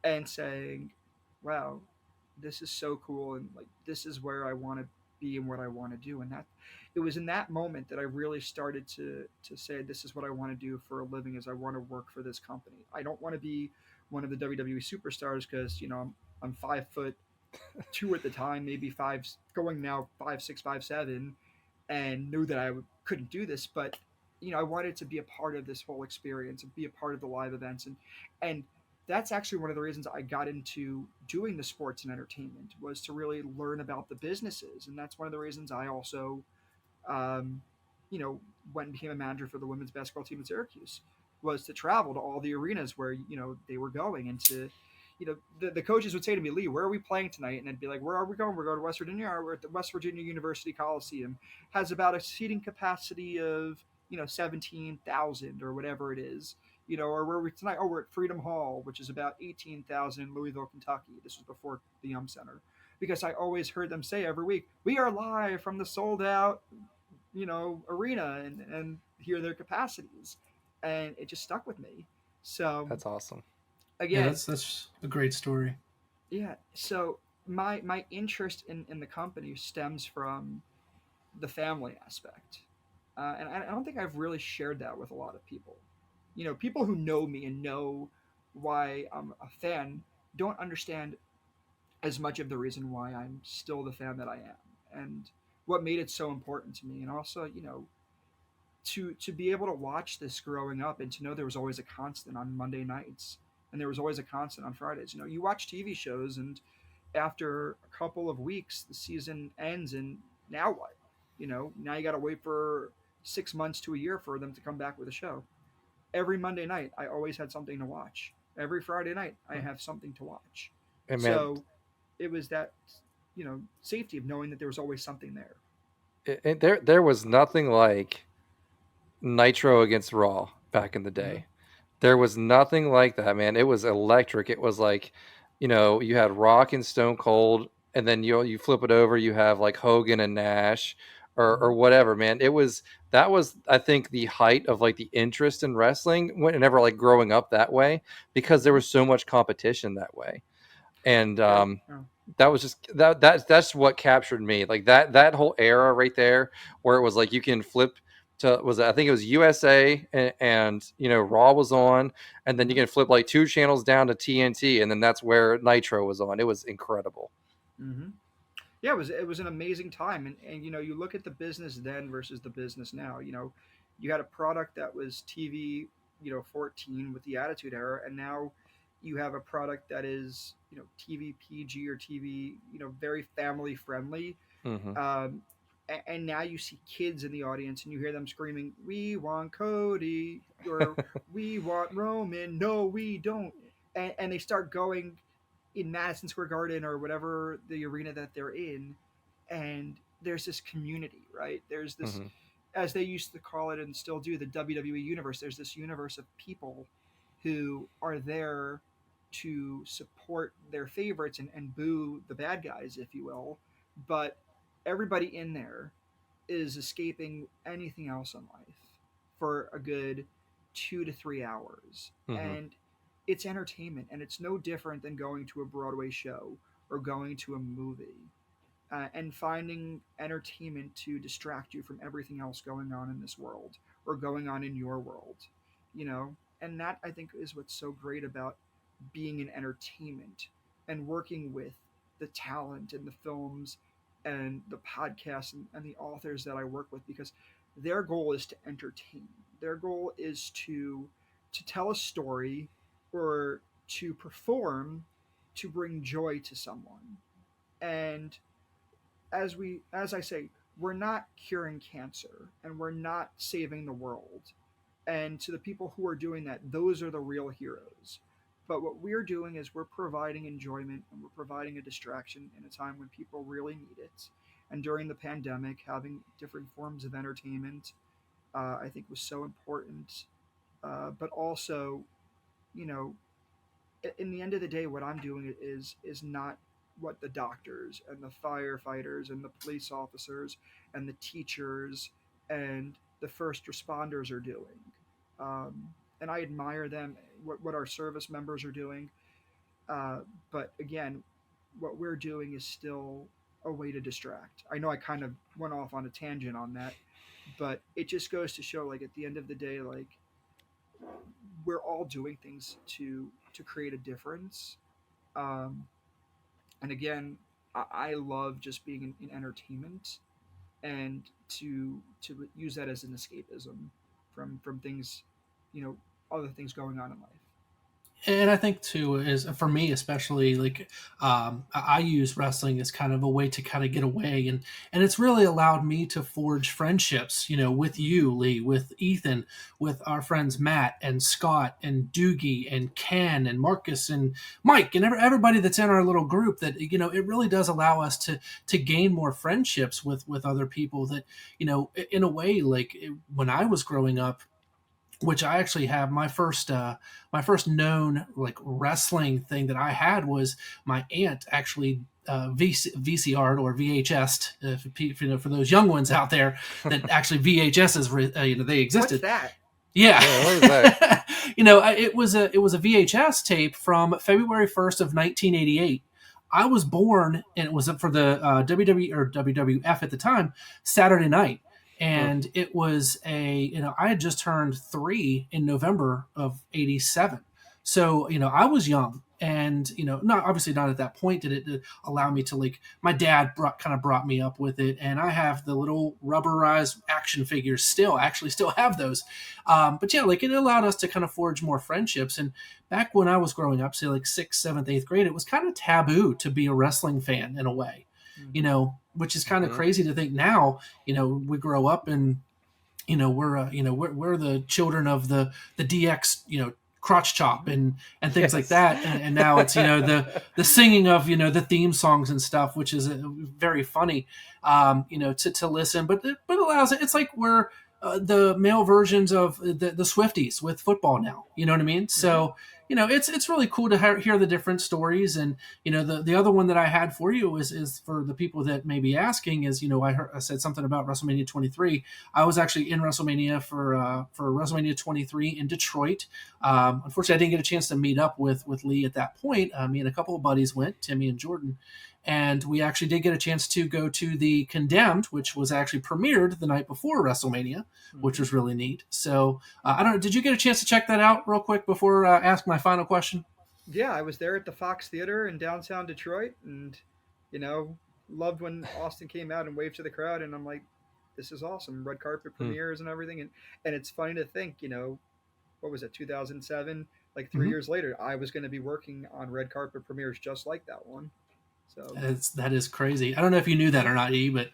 and saying, "Wow, this is so cool," and like this is where I want to be and what I want to do. And that it was in that moment that I really started to say, "This is what I want to do for a living. Is I want to work for this company. I don't want to be one of the WWE superstars because I'm 5'2" at the time, maybe five, going now 5'6", 5'7", and knew that couldn't do this, but I wanted to be a part of this whole experience and be a part of the live events, and that's actually one of the reasons I got into doing the sports and entertainment was to really learn about the businesses, and that's one of the reasons I also um, went and became a manager for the women's basketball team in Syracuse, was to travel to all the arenas where they were going, and to the coaches would say to me, "Lee, where are we playing tonight?" And I'd be like, "Where are we going? We're going to West Virginia. We're at the West Virginia University Coliseum. Has about a seating capacity of 17,000 or whatever it is." Or where are we tonight? Oh, we're at Freedom Hall, which is about 18,000 in Louisville, Kentucky. This was before the Center, because I always heard them say every week, "We are live from the sold out arena," and hear their capacities, and it just stuck with me. So that's awesome. Yeah, again, that's a great story. yeah. So my interest in the company stems from the family aspect, and I don't think I've really shared that with a lot of people. People who know me and know why I'm a fan don't understand as much of the reason why I'm still the fan that I am, and what made it so important to me. And also, to be able to watch this growing up and to know there was always a constant on Monday nights and there was always a constant on Fridays. You watch TV shows, and after a couple of weeks the season ends, and now what? Now you got to wait for 6 months to a year for them to come back with a show. Every Monday night I always had something to watch. Every Friday night I have something to watch. And man, So it was that safety of knowing that there was always something there. there was nothing like Nitro against Raw back in the Hmm. day. There was nothing like that, man. It was electric. It was like, you had Rock and Stone Cold, and then you flip it over, you have like Hogan and Nash, or whatever, man. That was, I think, the height of like the interest in wrestling whenever like growing up that way, because there Mhm. was so much competition that way. And Yeah, yeah. that was just that's what captured me. Like that whole era right there, where it was like you can flip to, was I think it was USA, and Raw was on, and then you Mhm. can flip like two channels down to TNT, and then that's where Nitro was on. It was incredible. Mhm. Yeah, it was an amazing time, and you look at the business then versus the business now. You had a product that was TV, 14 with the Attitude Era, and now you have a product that is TV PG or TV, very family friendly. Hmm. Um, and now you see kids in the audience and you hear them screaming, "We want Cody," or "We want Roman." No, we don't. And they start going in Madison Square Garden or whatever the arena that they're in, and there's this community, right? There's this, Hmm. as they used to call it and still do, the WWE universe. There's this universe of people who are there to support their favorites and boo the bad guys, if you will. But everybody in there is escaping anything else in life for a good 2 to 3 hours. Hmm. And it's entertainment, and it's no different than going to a Broadway show or going to a movie, and finding entertainment to distract you from everything else going on in this world or going on in your world, you know? And that, I think, is what's so great about being in entertainment and working with the talent and the films and the podcasts and the authors that I work with, because their goal is to entertain. Their goal is to tell a story or to perform to bring joy to someone. And as I say, we're not curing cancer and we're not saving the world. And to the people who are doing that, those are the real heroes. But what we're doing is we're providing enjoyment and we're providing a distraction in a time when people really need it. And during the pandemic, having different forms of entertainment, I think was so important. But also, you know, in the end of the day, what I'm doing is not what the doctors and the firefighters and the police officers and the teachers and the first responders are doing. And I admire them, what our service members are doing. But again, what we're doing is still a way to distract. I know I kind of went off on a tangent on that, but it just goes to show, like, at the end of the day, like, we're all doing things to create a difference. Um, and again, I love just being in entertainment and to use that as an escapism from things, other things going on in life. And I think too is for me especially like I use wrestling as kind of a way to kind of get away, and it's really allowed me to forge friendships, with you, Lee, with Ethan, with our friends Matt and Scott and Doogie and Ken and Marcus and Mike and everybody that's in our little group. That it really does allow us to gain more friendships with other people. That in a way, like when I was growing up, which I actually have my first known like wrestling thing that I had was my aunt actually VCR'd or VHS, for those young ones out there that actually VHSs they What's existed. that? Yeah. Yeah, what is that? It was a VHS tape from February 1st of 1988. I was born, and it was for the WWE or WWF at the time, Saturday night. Mm. And it was I had just turned 3 in November of 87. So, I was young, and, not obviously not at that point did it allow me to, like, my dad kind of brought me up with it. And I have the little rubberized action figures still. I actually still have those. But yeah, like, it allowed us to kind of forge more friendships. And back when I was growing up, say like sixth, seventh, eighth grade, it was kind of taboo to be a wrestling fan in a way, Mm-hmm. which is kind of Hmm. crazy to think now. We grow up and we're the children of the DX, crotch chop Mm-hmm. and things like Yes. that. And now it's the singing of the theme songs and stuff, which is very funny, to listen. But allows it. It's like we're the male versions of the Swifties with football now. You know what I mean? Mm-hmm. So it's really cool to hear the different stories. And the other one that I had for you is for the people that may be asking is, I said something about WrestleMania 23. I was actually in WrestleMania for WrestleMania 23 in Detroit. Unfortunately, I didn't get a chance to meet up with Lee at that point. Me and a couple of buddies went, Timmy and Jordan, and we actually did get a chance to go to the Condemned, which was actually premiered the night before WrestleMania, which was really neat. So I don't know. Did you get a chance to check that out real quick before I ask my final question? Yeah, I was there at the Fox Theater in downtown Detroit, and you know, loved when Austin came out and waved to the crowd, and I'm like, this is awesome. Red carpet Hmm. premieres and everything, and it's funny to think, what was it, 2007? Like three Mm-hmm. years later, I was going to be working on red carpet premieres just like that one. So That is crazy. I don't know if you knew that or not, E, but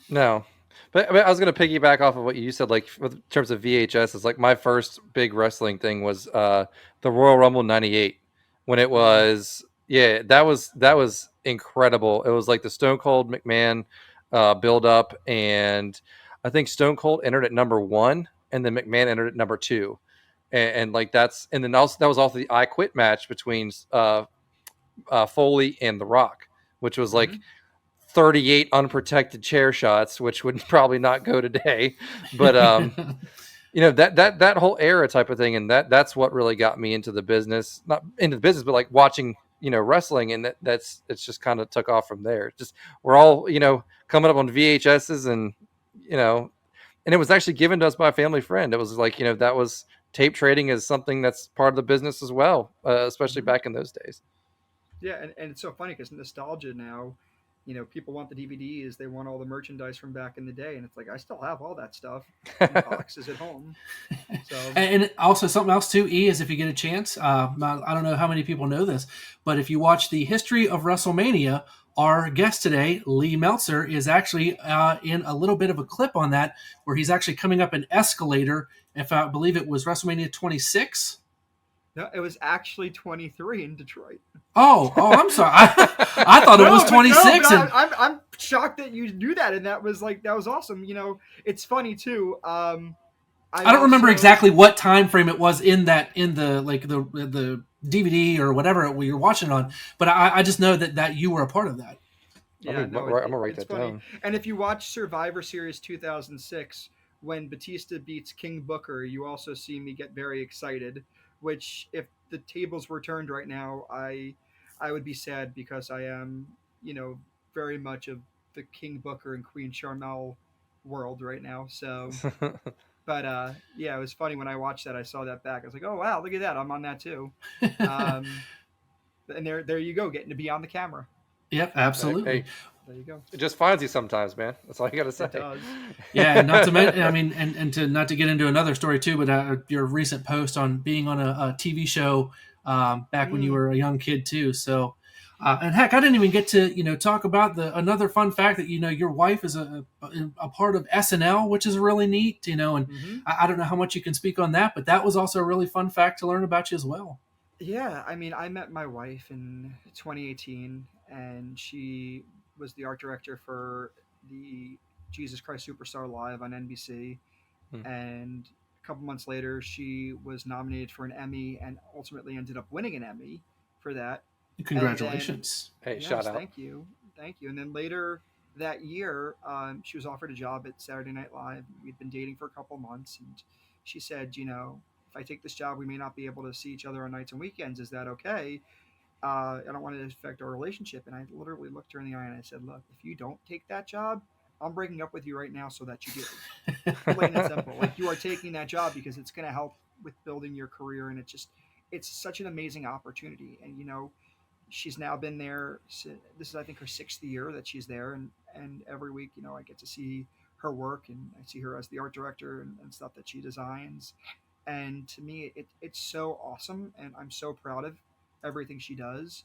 No, but I was gonna piggyback off of what you said. Like in terms of VHS, is like my first big wrestling thing was the Royal Rumble '98 when it mm, was that was incredible. It was like the Stone Cold McMahon build up, and I think Stone Cold entered at number one, and then McMahon entered at number two, and like and then also that was also the I Quit match between Foley and The Rock, which was like hmm 38 unprotected chair shots, which would probably not go today. But that whole era type of thing, and that's what really got me into the business, not into the business, but like watching wrestling, and it's just kind of took off from there. Just we're all coming up on VHSs, and you know, and it was actually given to us by a family friend. It was like that was tape trading is something that's part of the business as well, especially hmm back in those days. yeah, and it's so funny because nostalgia now. People want the DVDs, they want all the merchandise from back in the day, and it's like I still have all that stuff in boxes at home. So and also something else too, E, is if you get a chance, I don't know how many people know this, but if you watch the history of WrestleMania, our guest today, Lee Meltzer, is actually in a little bit of a clip on that, where he's actually coming up an escalator. If I believe it was WrestleMania 26. no, it was actually 23 in Detroit. Oh, I'm sorry. I thought it was No, but 26, and I'm shocked that you knew that, and that was awesome. It's funny too. I I don't remember also exactly what time frame it was in the like the DVD or whatever we were watching on, but I just know that you were a part of that. Yeah, no, I'm gonna write it's that funny. down. And if you watch Survivor Series 2006, when Batista beats King Booker, you also see me get very excited. Which, if the tables were turned right now, I would be sad because I am, you know, very much of the King Booker and Queen Charmel world right now. So, but yeah, it was funny when I watched that. I saw that back. I was like, oh wow, look at that! I'm on that too. Um, and there you go, getting to be on the camera. Yep, Hey, absolutely. There you go. it just finds you sometimes, man. That's all you got to It say. does. Yeah, and not to mention, I mean, and to not to get into another story too, but your recent post on being on a TV show back when you Mm. were a young kid too. So, and heck, I didn't even get to talk about the another fun fact that your wife is a part of SNL, which is really neat. And hmm I don't know how much you can speak on that, but that was also a really fun fact to learn about you as well. Yeah, I mean, I met my wife in 2018, and she was the art director for the Jesus Christ Superstar Live on NBC. Hmm. And a couple months later, she was nominated for an Emmy and ultimately ended up winning an Emmy for that. And then, Congratulations. Hey, shout yes, out. thank you. And then later that year, she was offered a job at Saturday Night Live. We'd been dating for a couple months, and she said, if I take this job, we may not be able to see each other on nights and weekends. Is that okay? I don't want it to affect our relationship. And I literally looked her in the eye and I said, look, if you don't take that job, I'm breaking up with you right now so that you do. Plain and simple. Like, you are taking that job because it's going to help with building your career, and it's such an amazing opportunity. And she's now been there. This is, I think, her sixth year that she's there, and every week, I get to see her work, and I see her as the art director and stuff that she designs. And to me, it's so awesome, and I'm so proud of everything she does.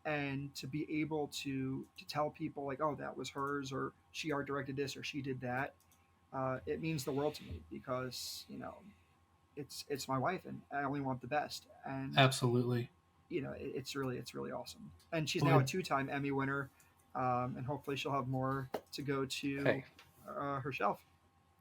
And to be able to tell people like, oh, that was hers, or she art directed this, or she did that, it means the world to me because it's my wife, and I only want the best. And Absolutely. it's really awesome. And she's now a Boy, two-time Emmy winner, and hopefully she'll have more to go to Hey, her shelf.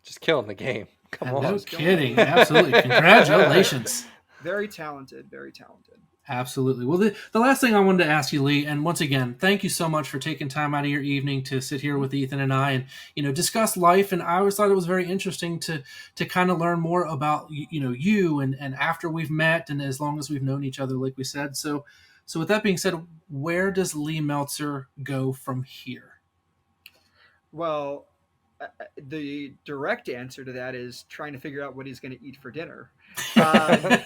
just killing the game. Come no on. She's killing it. kidding. Absolutely. Congratulations. Very talented, very talented. Absolutely. Well, the last thing I wanted to ask you, Lee, and once again, thank you so much for taking time out of your evening to sit here Mhm. with Ethan and I, and discuss life. And I always thought it was very interesting to kind of learn more about you and after we've met and as long as we've known each other, like we said. So with that being said, where does Lee Meltzer go from here? Well, the direct answer to that is trying to figure out what he's going to eat for dinner. Um,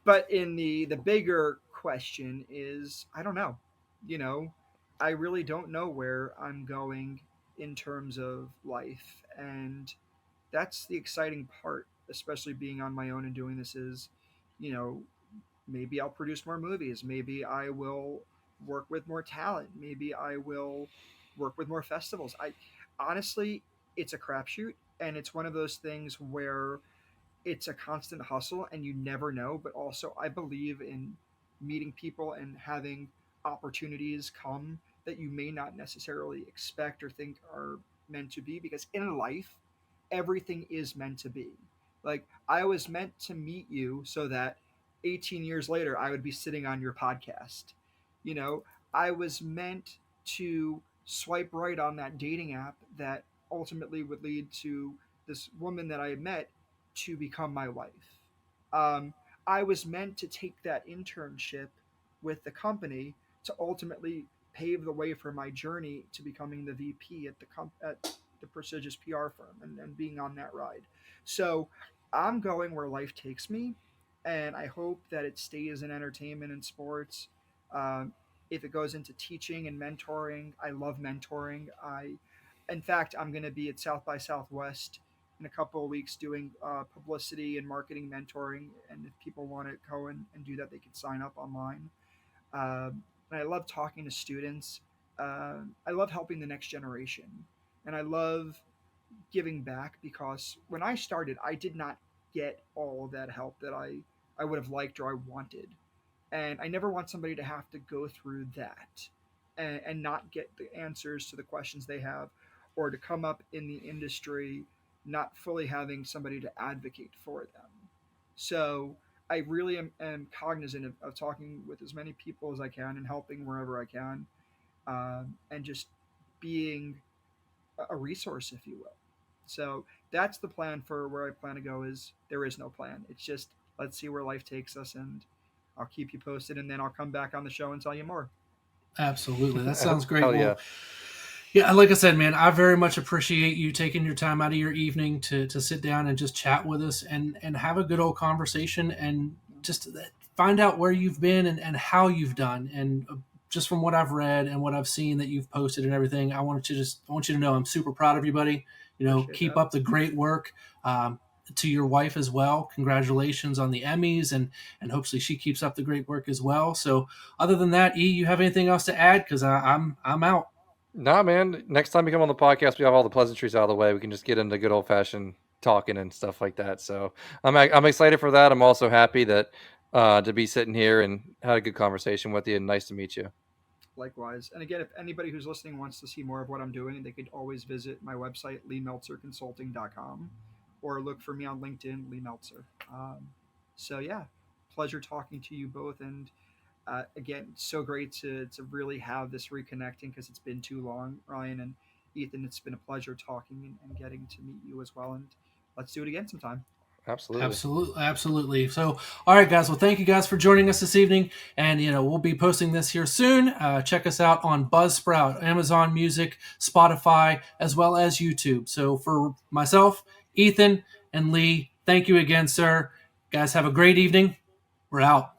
but in the bigger question is, I don't know. You know, I really don't know where I'm going in terms of life, and that's the exciting part, especially being on my own and doing this. Is, you know, maybe I'll produce more movies. Maybe I will work with more talent. Maybe I will work with more festivals. I honestly, it's a crapshoot, and it's one of those things where it's a constant hustle and you never know. But also, I believe in meeting people and having opportunities come that you may not necessarily expect or think are meant to be, because in life everything is meant to be. Like, I was meant to meet you so that 18 years later I would be sitting on your podcast. You know, I was meant to swipe right on that dating app that ultimately would lead to this woman that I met to become my wife. Um, I was meant to take that internship with the company to ultimately pave the way for my journey to becoming the VP at the prestigious PR firm, and being on that ride. So I'm going where life takes me, and I hope that it stays in entertainment and sports. Um, if it goes into teaching and mentoring, I love mentoring. In fact, I'm going to be at South by Southwest in a couple of weeks doing publicity and marketing mentoring. And if people want to go and do that, they can sign up online. And I love talking to students. I love helping the next generation. And I love giving back, because when I started, I did not get all of that help that I would have liked or I wanted. And I never want somebody to have to go through that and not get the answers to the questions they have, or to come up in the industry not fully having somebody to advocate for them. So I really am cognizant of talking with as many people as I can and helping wherever I can, and just being a resource, if you will. So that's the plan for where I plan to go. Is there is no plan. It's just, let's see where life takes us, and I'll keep you posted, and then I'll come back on the show and tell you more. Absolutely. That sounds great. Hell yeah. Well, yeah, like I said, man, I very much appreciate you taking your time out of your evening to sit down and just chat with us and have a good old conversation and just find out where you've been and how you've done. And just from what I've read and what I've seen that you've posted and everything, I want you to know I'm super proud of you, buddy. Appreciate Keep that. up the great work. To your wife as well, congratulations on the Emmys, and hopefully she keeps up the great work as well. So, other than that, E, you have anything else to add? Because I'm out. Nah, man. Next time you come on the podcast, we have all the pleasantries out of the way. We can just get into good old fashioned talking and stuff like that. So I'm excited for that. I'm also happy that to be sitting here and had a good conversation with you. And nice to meet you. Likewise. And again, if anybody who's listening wants to see more of what I'm doing, they could always visit my website, leemeltzerconsulting.com, or look for me on LinkedIn, Lee Meltzer. So, yeah, pleasure talking to you both. And again, so great to really have this reconnecting, because it's been too long, Ryan and Ethan. It's been a pleasure talking and getting to meet you as well. And let's do it again sometime. Absolutely. Absolutely, absolutely. So, all right, guys. Well, thank you guys for joining us this evening, and we'll be posting this here soon. Check us out on Buzzsprout, Amazon Music, Spotify, as well as YouTube. So, for myself, Ethan, and Lee, thank you again, sir. Guys, have a great evening. We're out.